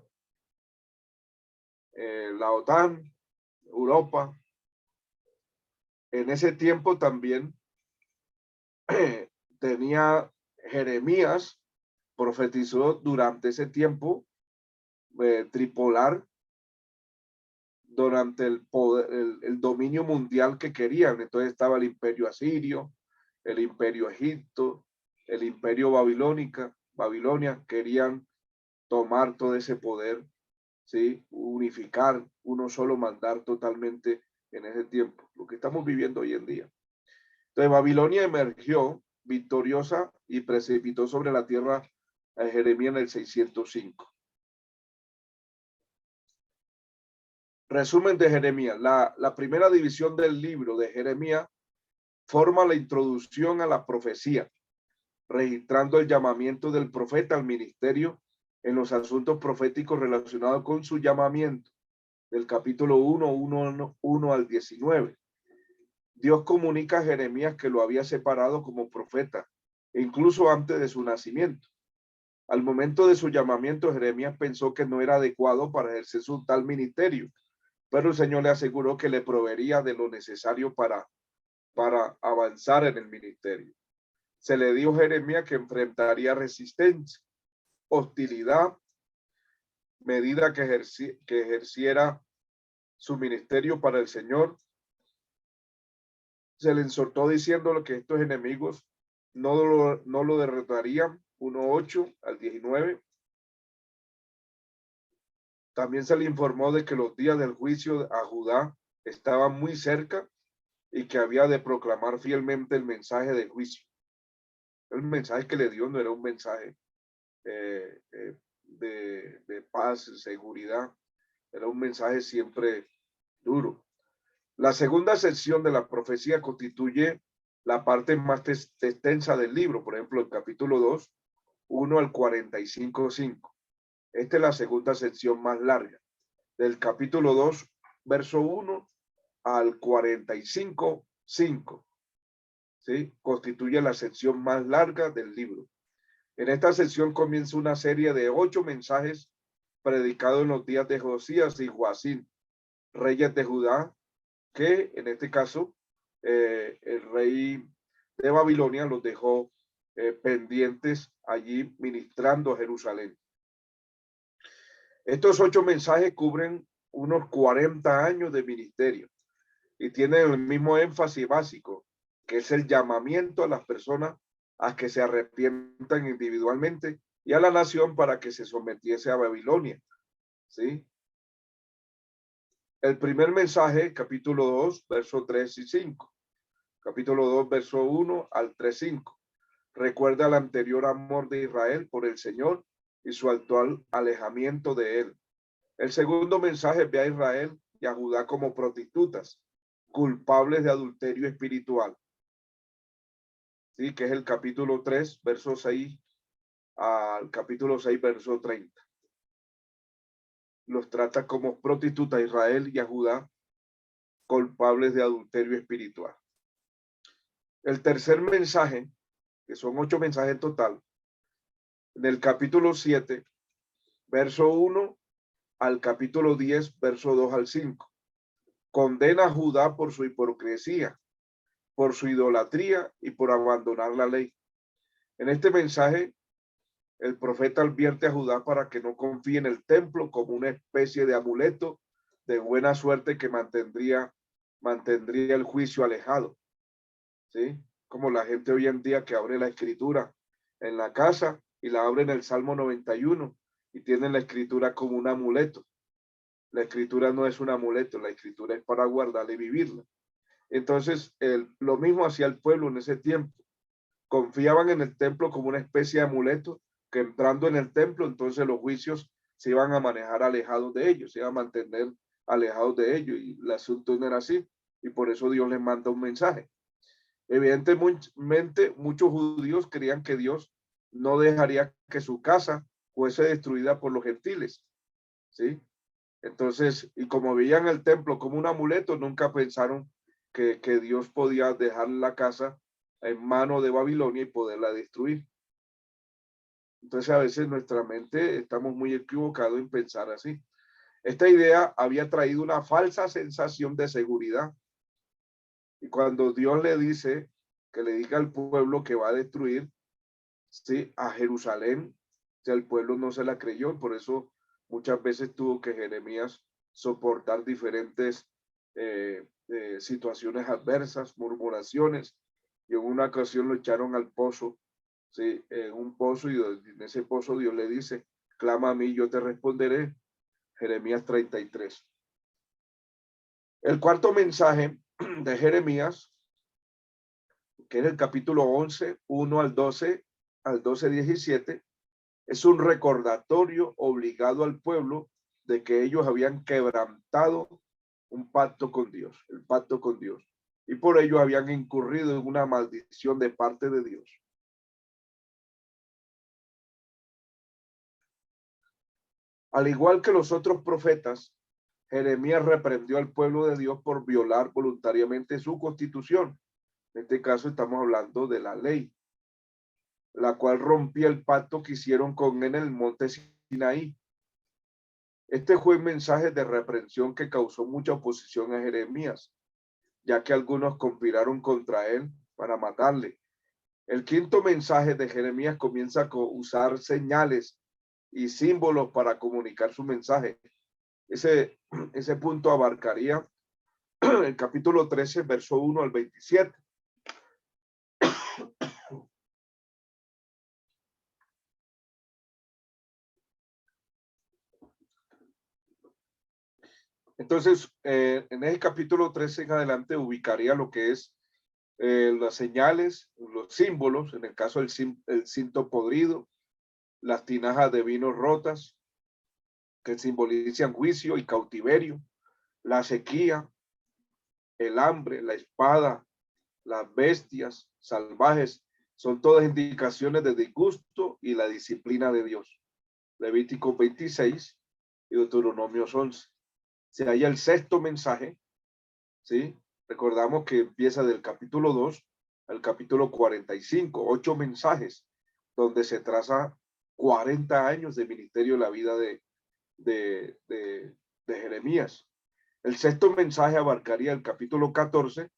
la OTAN, Europa. En ese tiempo también tenía Jeremías, profetizó durante ese tiempo tripolar, durante el poder, el dominio mundial que querían. Entonces estaba el imperio asirio, el imperio egipto, el imperio Babilonia, querían tomar todo ese poder, ¿sí? Unificar uno solo, mandar totalmente en ese tiempo, lo que estamos viviendo hoy en día. Entonces Babilonia emergió victoriosa y precipitó sobre la tierra a Jeremías en el 605. Resumen de Jeremías. La primera división del libro de Jeremías forma la introducción a la profecía, registrando el llamamiento del profeta al ministerio en los asuntos proféticos relacionados con su llamamiento, del capítulo 1 al 19. Dios comunica a Jeremías que lo había separado como profeta, incluso antes de su nacimiento. Al momento de su llamamiento, Jeremías pensó que no era adecuado para ejercer su tal ministerio, pero el Señor le aseguró que le proveería de lo necesario para avanzar en el ministerio. Se le dijo a Jeremías que enfrentaría resistencia, hostilidad, medida que ejerciera su ministerio para el Señor. Se le exhortó diciéndole que estos enemigos no lo derrotarían, 1:8 al 19. También se le informó de que los días del juicio a Judá estaban muy cerca y que había de proclamar fielmente el mensaje de juicio. El mensaje que le dio no era un mensaje de paz, seguridad, era un mensaje siempre duro. La segunda sección de la profecía constituye la parte más extensa del libro, por ejemplo, el capítulo 2, 1 al 45, 5. Esta es la segunda sección más larga. Del capítulo 2, verso 1 al 45, 5. ¿Sí? Constituye la sección más larga del libro. En esta sección comienza una serie de 8 mensajes predicados en los días de Josías y Joacim, reyes de Judá, que en este caso el rey de Babilonia los dejó pendientes allí ministrando a Jerusalén. Estos 8 mensajes cubren unos 40 años de ministerio y tienen el mismo énfasis básico, que es el llamamiento a las personas a que se arrepientan individualmente y a la nación para que se sometiese a Babilonia. ¿Sí? El primer mensaje, capítulo 2, verso 3 y 5. Capítulo 2, verso 1 al 3, 5. Recuerda el anterior amor de Israel por el Señor y su actual alejamiento de él. El segundo mensaje ve a Israel y a Judá como prostitutas, culpables de adulterio espiritual. Sí, que es el capítulo 3, verso 6 al capítulo 6, verso 30. Los trata como prostituta a Israel y a Judá, culpables de adulterio espiritual. El tercer mensaje, que son 8 mensajes en total, del capítulo 7, verso 1 al capítulo 10, verso 2 al 5. Condena a Judá por su hipocresía, por su idolatría y por abandonar la ley. En este mensaje, el profeta advierte a Judá para que no confíe en el templo como una especie de amuleto de buena suerte que mantendría el juicio alejado. ¿Sí? Como la gente hoy en día que abre la escritura en la casa y la abre en el Salmo 91 y tienen la escritura como un amuleto. La escritura no es un amuleto, la escritura es para guardarla y vivirla. Entonces, lo mismo hacía el pueblo en ese tiempo. Confiaban en el templo como una especie de amuleto, que entrando en el templo, entonces los juicios se iban a manejar alejados de ellos, se iban a mantener alejados de ellos, y el asunto no era así, y por eso Dios les manda un mensaje. Evidentemente, muchos judíos creían que Dios no dejaría que su casa fuese destruida por los gentiles, ¿sí? Entonces, y como veían el templo como un amuleto, nunca pensaron que Dios podía dejar la casa en manos de Babilonia y poderla destruir. Entonces, a veces nuestra mente estamos muy equivocados en pensar así. Esta idea había traído una falsa sensación de seguridad. Y cuando Dios le dice que le diga al pueblo que va a destruir, ¿sí?, a Jerusalén, si el pueblo no se la creyó, por eso muchas veces tuvo que Jeremías soportar diferentes situaciones adversas, murmuraciones, y en una ocasión lo echaron al pozo, ¿sí?, en un pozo, y en ese pozo Dios le dice: clama a mí, yo te responderé. Jeremías 33. El cuarto mensaje de Jeremías, que es el capítulo 11, 1 al 12, al 12, 17, es un recordatorio obligado al pueblo de que ellos habían quebrantado un pacto con Dios, el pacto con Dios, y por ello habían incurrido en una maldición de parte de Dios. Al igual que los otros profetas, Jeremías reprendió al pueblo de Dios por violar voluntariamente su constitución. En este caso estamos hablando de la ley, la cual rompía el pacto que hicieron con él en el monte Sinaí. Este fue un mensaje de reprensión que causó mucha oposición a Jeremías, ya que algunos conspiraron contra él para matarle. El quinto mensaje de Jeremías comienza con usar señales y símbolos para comunicar su mensaje. Ese punto abarcaría el capítulo 13, verso 1 al 27. Entonces, en ese capítulo 13 en adelante ubicaría lo que es las señales, los símbolos, en el caso del el cinto podrido, las tinajas de vino rotas, que simbolizan juicio y cautiverio, la sequía, el hambre, la espada, las bestias salvajes, son todas indicaciones de disgusto y la disciplina de Dios. Levítico 26 y Deuteronomios 11. Se halla el sexto mensaje, ¿sí? Recordamos que empieza del capítulo 2 al capítulo 45, 8 mensajes, donde se traza 40 años de ministerio en la vida de Jeremías. El sexto mensaje abarcaría el capítulo 14,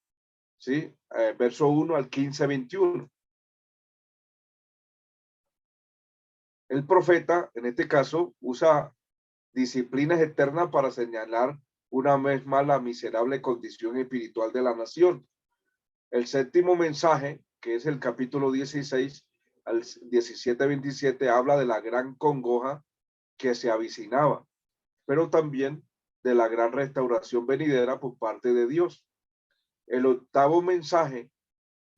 ¿sí? Verso 1 al 15-21. El profeta, en este caso, usa disciplinas eternas para señalar una vez más la miserable condición espiritual de la nación. El séptimo mensaje, que es el capítulo 16 al 17-27, habla de la gran congoja que se avicinaba, pero también de la gran restauración venidera por parte de Dios. El octavo mensaje,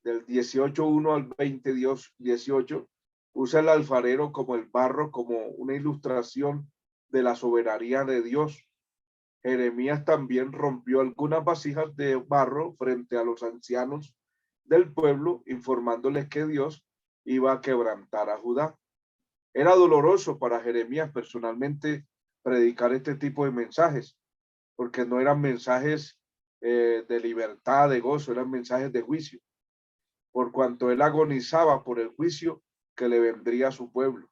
del 18:1 al 20:18, usa el alfarero como el barro, como una ilustración de la soberanía de Dios. Jeremías también rompió algunas vasijas de barro frente a los ancianos del pueblo, informándoles que Dios iba a quebrantar a Judá. Era doloroso para Jeremías personalmente predicar este tipo de mensajes, porque no eran mensajes de libertad, de gozo, eran mensajes de juicio, por cuanto él agonizaba por el juicio que le vendría a su pueblo.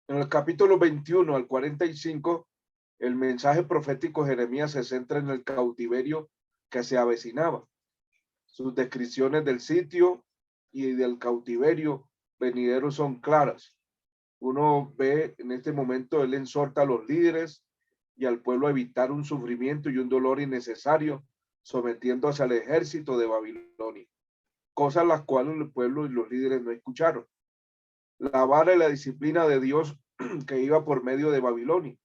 En el capítulo 21 al 45, el mensaje profético de Jeremías se centra en el cautiverio que se avecinaba. Sus descripciones del sitio y del cautiverio venidero son claras. Uno ve en este momento, él exhorta a los líderes y al pueblo a evitar un sufrimiento y un dolor innecesario, sometiéndose al ejército de Babilonia, cosas las cuales el pueblo y los líderes no escucharon. La vara y la disciplina de Dios que iba por medio de Babilonia.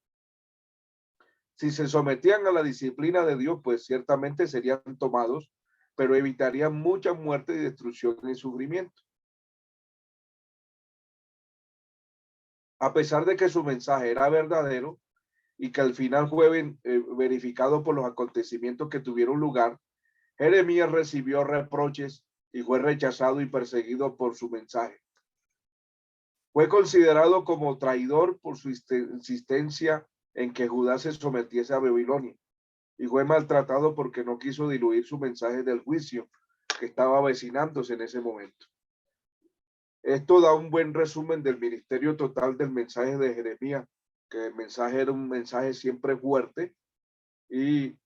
Si se sometían a la disciplina de Dios, pues ciertamente serían tomados, pero evitarían mucha muerte y destrucción y sufrimiento. A pesar de que su mensaje era verdadero y que al final fue verificado por los acontecimientos que tuvieron lugar, Jeremías recibió reproches y fue rechazado y perseguido por su mensaje. Fue considerado como traidor por su insistencia en que Judá se sometiese a Babilonia, y fue maltratado porque no quiso diluir su mensaje del juicio que estaba avecinándose en ese momento. Esto da un buen resumen del ministerio total del mensaje de Jeremías, que el mensaje era un mensaje siempre fuerte y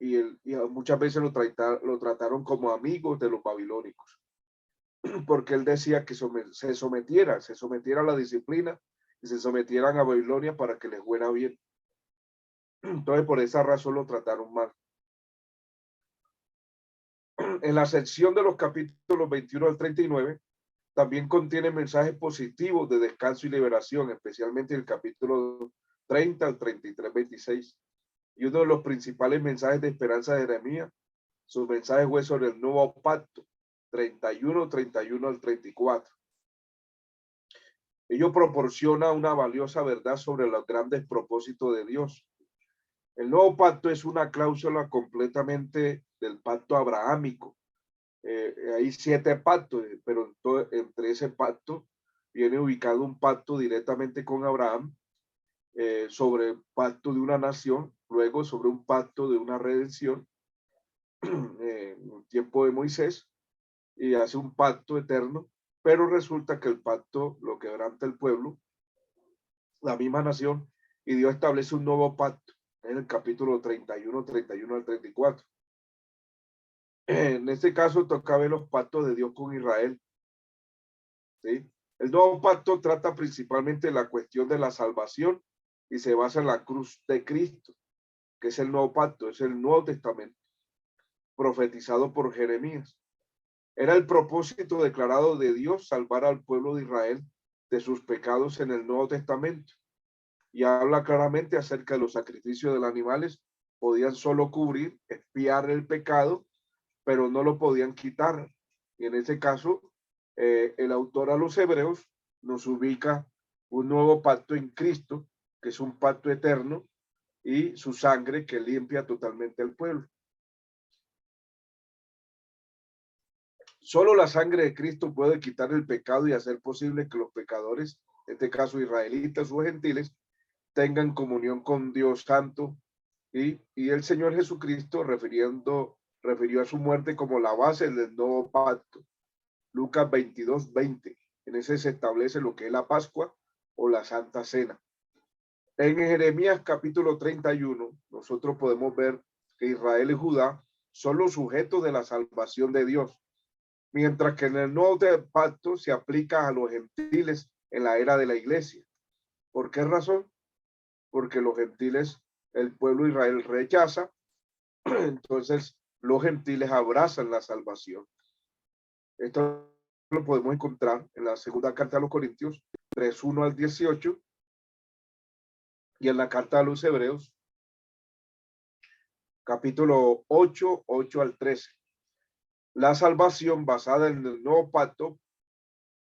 muchas veces lo trataron como amigos de los babilónicos, porque él decía que se sometiera a la disciplina y se sometieran a Babilonia para que les fuera bien. Entonces, por esa razón lo trataron mal. En la sección de los capítulos 21 al 39, también contiene mensajes positivos de descanso y liberación, especialmente el capítulo 30 al 33-26. Y uno de los principales mensajes de esperanza de Jeremías, su mensaje fue sobre el nuevo pacto, 31 al 34. Ello proporciona una valiosa verdad sobre los grandes propósitos de Dios. El nuevo pacto es una cláusula completamente del pacto abrahámico. Hay 7 pactos, pero entre ese pacto viene ubicado un pacto directamente con Abraham, sobre el pacto de una nación, luego sobre un pacto de una redención en el tiempo de Moisés, y hace un pacto eterno, pero resulta que el pacto lo quebranta el pueblo, la misma nación, y Dios establece un nuevo pacto en el capítulo 31 al 34. En este caso toca ver los pactos de Dios con Israel, ¿sí? El nuevo pacto trata principalmente de la cuestión de la salvación y se basa en la cruz de Cristo, que es el nuevo pacto, es el Nuevo Testamento, profetizado por Jeremías. Era el propósito declarado de Dios salvar al pueblo de Israel de sus pecados en el Nuevo Testamento. y habla claramente acerca de los sacrificios de los animales. Podían solo cubrir, expiar el pecado, pero no lo podían quitar. Y en ese caso, el autor a los Hebreos nos ubica un nuevo pacto en Cristo, que es un pacto eterno, y su sangre que limpia totalmente al pueblo. Solo la sangre de Cristo puede quitar el pecado y hacer posible que los pecadores, en este caso israelitas o gentiles, tengan comunión con Dios Santo. Y el Señor Jesucristo refirió a su muerte como la base del nuevo pacto. Lucas 22:20. En ese se establece lo que es la Pascua o la Santa Cena. En Jeremías capítulo 31, nosotros podemos ver que Israel y Judá son los sujetos de la salvación de Dios, mientras que en el nuevo pacto se aplica a los gentiles en la era de la iglesia. ¿Por qué razón? Porque los gentiles, el pueblo de Israel rechaza, entonces los gentiles abrazan la salvación. Esto lo podemos encontrar en la segunda carta a los Corintios 3:1 al 18 y en la carta a los Hebreos capítulo 8:8 al 13. La salvación basada en el nuevo pacto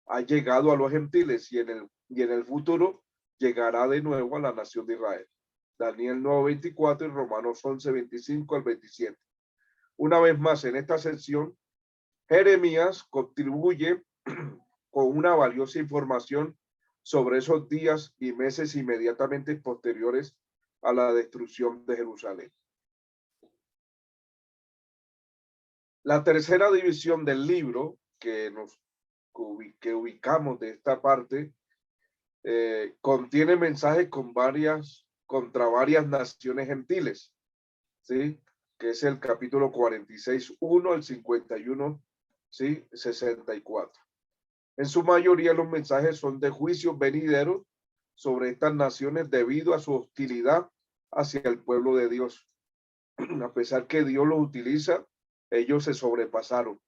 ha llegado a los gentiles y en el futuro llegará de nuevo a la nación de Israel. Daniel 9:24 y Romanos 11:25 al 27. Una vez más, en esta sección, Jeremías contribuye con una valiosa información sobre esos días y meses inmediatamente posteriores a la destrucción de Jerusalén. La tercera división del libro que ubicamos de esta parte contiene mensajes contra varias naciones gentiles, ¿sí? Que es el capítulo 46:1 al 51, ¿sí? 64. En su mayoría los mensajes son de juicios venideros sobre estas naciones debido a su hostilidad hacia el pueblo de Dios. A pesar que Dios los utiliza, ellos se sobrepasaron.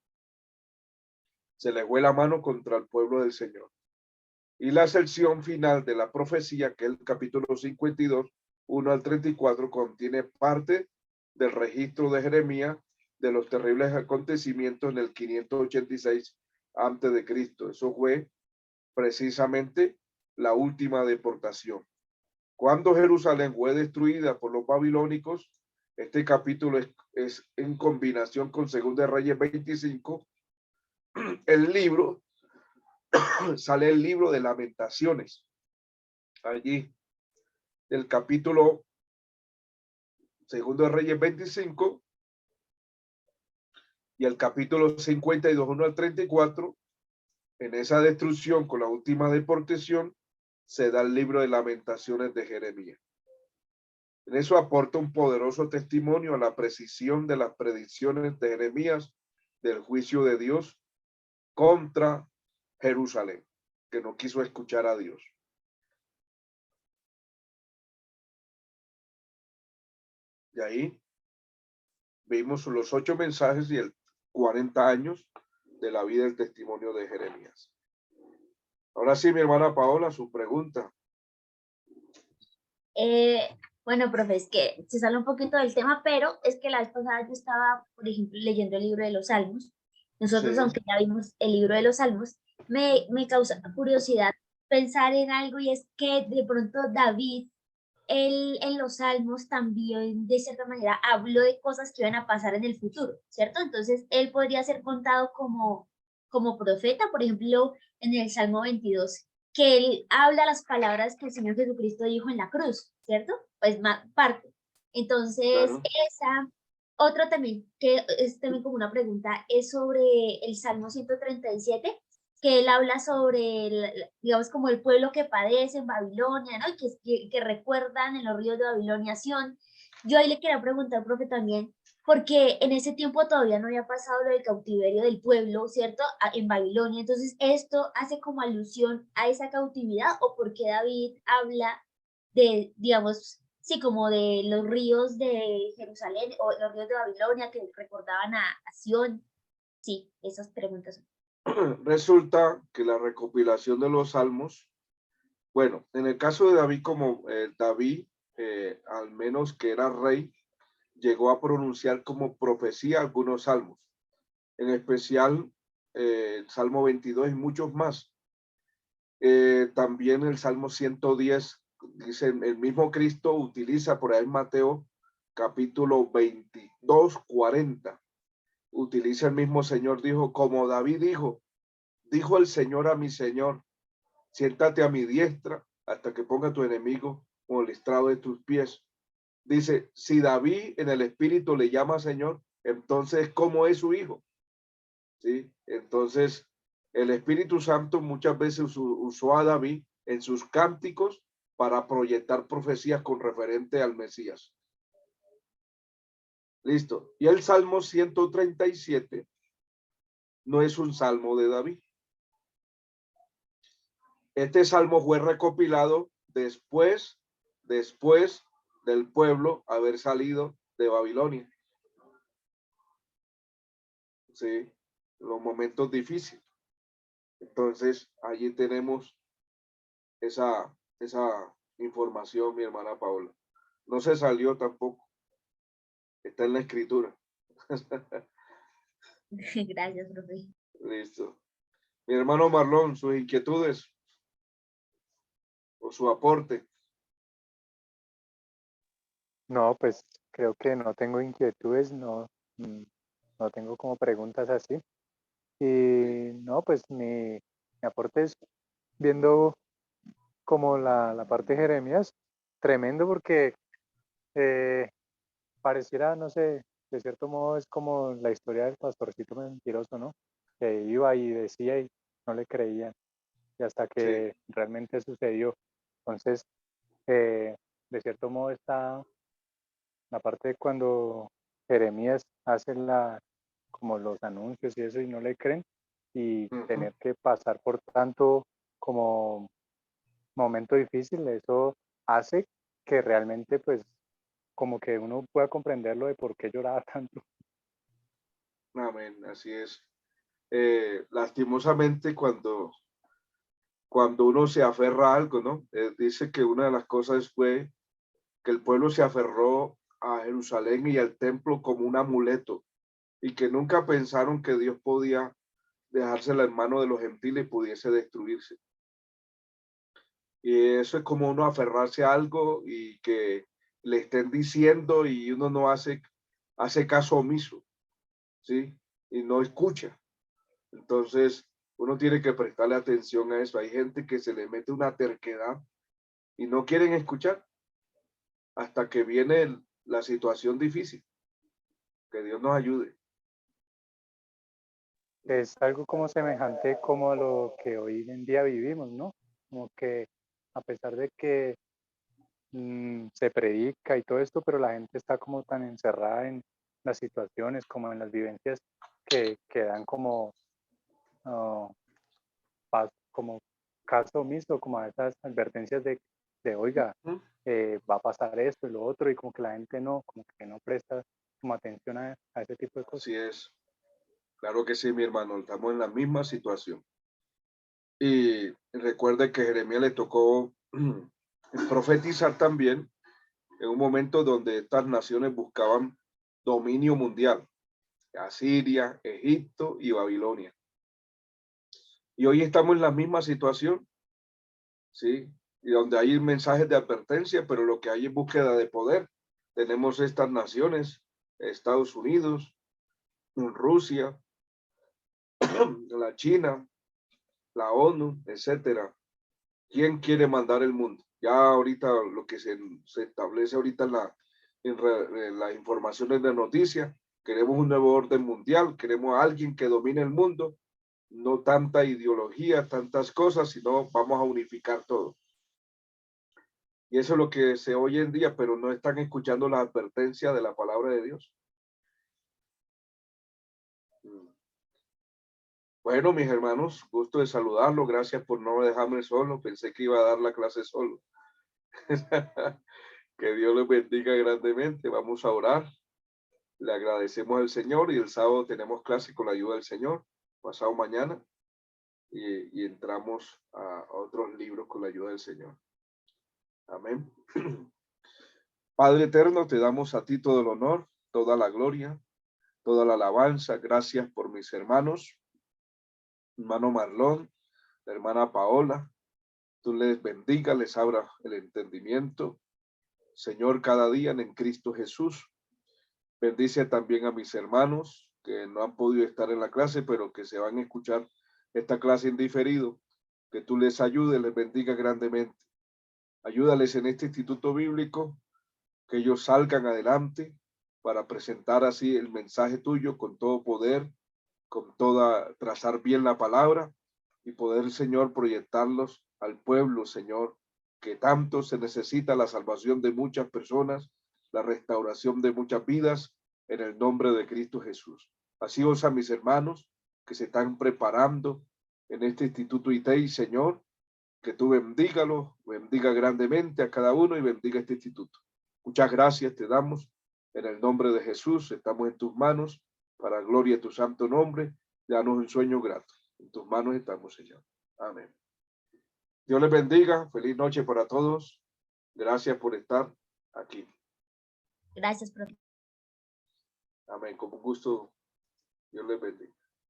Se les fue la mano contra el pueblo del Señor. Y la sección final de la profecía, que es el capítulo 52, 1 al 34, contiene parte del registro de Jeremías de los terribles acontecimientos en el 586 antes de Cristo. Eso fue precisamente la última deportación. Cuando Jerusalén fue destruida por los babilónicos, este capítulo es en combinación con 2 de Reyes 25, el libro, sale el libro de Lamentaciones. Allí, el capítulo 2 de Reyes 25 y el capítulo 52, 1 al 34, en esa destrucción con la última deportación, se da el libro de Lamentaciones de Jeremías. En eso aporta un poderoso testimonio a la precisión de las predicciones de Jeremías del juicio de Dios contra Jerusalén, que no quiso escuchar a Dios. Y ahí vimos los 8 mensajes y el 40 años de la vida del testimonio de Jeremías. Ahora sí, mi hermana Paola, su pregunta. Bueno, profe, es que se sale un poquito del tema, pero es que la vez pasada yo estaba, por ejemplo, leyendo el libro de los Salmos. Nosotros, Sí. aunque ya vimos el libro de los Salmos, me causa curiosidad pensar en algo y es que de pronto David, él en los Salmos también, de cierta manera, habló de cosas que iban a pasar en el futuro, ¿cierto? Entonces, él podría ser contado como profeta, por ejemplo, en el Salmo 22, que él habla las palabras que el Señor Jesucristo dijo en la cruz, ¿cierto? Pues más parte. Entonces, Claro. esa, otro también, que es también como una pregunta, es sobre el Salmo 137, que él habla sobre, digamos, como el pueblo que padece en Babilonia, ¿no? Que recuerdan en los ríos de Babilonia, Sión. Yo ahí le quería preguntar, profe, también, porque en ese tiempo todavía no había pasado lo del cautiverio del pueblo, ¿cierto? En Babilonia. Entonces, ¿esto hace como alusión a esa cautividad o por qué David habla de, digamos, sí, como de los ríos de Jerusalén o los ríos de Babilonia que recordaban a Sión? Sí, esas preguntas. Resulta que la recopilación de los salmos Bueno, en el caso de David, como David, al menos que era rey, llegó a pronunciar como profecía algunos salmos, en especial el Salmo 22 y muchos más. También el Salmo 110, dice el mismo Cristo utiliza por ahí en Mateo capítulo 22, 40. Utiliza el mismo Señor, dijo, como David dijo el Señor a mi Señor, siéntate a mi diestra hasta que ponga tu enemigo como el estrado de tus pies. Dice, si David en el espíritu le llama Señor, entonces, ¿cómo es su hijo? ¿Sí? Entonces, el Espíritu Santo muchas veces usó a David en sus cánticos para proyectar profecías con referente al Mesías. Listo. Y el Salmo 137 no es un salmo de David. Este salmo fue recopilado después del pueblo haber salido de Babilonia. Sí, los momentos difíciles. Entonces, allí tenemos esa información, mi hermana Paola. No se salió tampoco. Está en la escritura. Gracias, profe. Listo. Mi hermano Marlon, sus inquietudes o su aporte. No, pues creo que no tengo inquietudes, no, no tengo como preguntas así. Y no, pues mi aporte es viendo como la parte de Jeremías, tremendo porque eh, pareciera, no sé, de cierto modo es como la historia del pastorcito mentiroso, ¿no? Que iba y decía y no le creían, y hasta Sí. que realmente sucedió. Entonces, de cierto modo está la parte de cuando Jeremías hace como los anuncios y eso y no le creen, y Uh-huh. tener que pasar por tanto como momento difícil, eso hace que realmente pues como que uno pueda comprenderlo de por qué lloraba tanto. Amén, así es. Lastimosamente, cuando uno se aferra a algo, ¿no? Dice que una de las cosas fue que el pueblo se aferró a Jerusalén y al templo como un amuleto y que nunca pensaron que Dios podía dejársela en manos de los gentiles y pudiese destruirse. Y eso es como uno aferrarse a algo y que le estén diciendo y uno no hace caso omiso, ¿sí? Y no escucha. Entonces, uno tiene que prestarle atención a eso. Hay gente que se le mete una terquedad y no quieren escuchar hasta que viene la situación difícil. Que Dios nos ayude. Es algo como semejante como a lo que hoy en día vivimos, ¿no? Como que a pesar de que se predica y todo esto, pero la gente está como tan encerrada en las situaciones, como en las vivencias que dan como, ah, como caso omiso, como a esas advertencias de oiga, ¿Mm? va a pasar esto y lo otro, y como que la gente no, como que no presta como atención a ese tipo de cosas. Así es. Claro que sí, mi hermano. Estamos en la misma situación. Y recuerde que a Jeremías le tocó profetizar también en un momento donde estas naciones buscaban dominio mundial. Asiria, Egipto y Babilonia. Y hoy estamos en la misma situación, ¿sí? Y donde hay mensajes de advertencia, pero lo que hay es búsqueda de poder. Tenemos estas naciones, Estados Unidos, Rusia, la China, la ONU, etcétera. ¿Quién quiere mandar el mundo? Ya ahorita lo que se establece ahorita en las informaciones de noticias, queremos un nuevo orden mundial, queremos a alguien que domine el mundo, no tanta ideología, tantas cosas, sino vamos a unificar todo. Y eso es lo que se oye en día, pero no están escuchando la advertencia de la palabra de Dios. Bueno, mis hermanos, gusto de saludarlos. Gracias por no dejarme solo. Pensé que iba a dar la clase solo. Que Dios les bendiga grandemente. Vamos a orar. Le agradecemos al Señor y el sábado tenemos clase con la ayuda del Señor. Pasado mañana. y entramos a otros libros con la ayuda del Señor. Amén. Padre eterno, te damos a ti todo el honor, toda la gloria, toda la alabanza. Gracias por mis hermanos, hermano Marlón, la hermana Paola. Tú les bendiga, les abra el entendimiento, Señor, cada día en Cristo Jesús. Bendice también a mis hermanos que no han podido estar en la clase, pero que se van a escuchar esta clase en diferido. Que tú les ayudes, les bendiga grandemente. Ayúdales en este instituto bíblico, que ellos salgan adelante para presentar así el mensaje tuyo con todo poder, con toda, trazar bien la palabra y poder, Señor, proyectarlos al pueblo, Señor, que tanto se necesita la salvación de muchas personas, la restauración de muchas vidas en el nombre de Cristo Jesús. Así os a mis hermanos que se están preparando en este instituto ITEI, Señor, que tú bendígalo, bendiga grandemente a cada uno y bendiga este instituto. Muchas gracias te damos en el nombre de Jesús. Estamos en tus manos para gloria de tu santo nombre. Danos un sueño grato. En tus manos estamos, Señor. Amén. Dios les bendiga. Feliz noche para todos. Gracias por estar aquí. Gracias, profe. Amén. Con gusto. Dios les bendiga.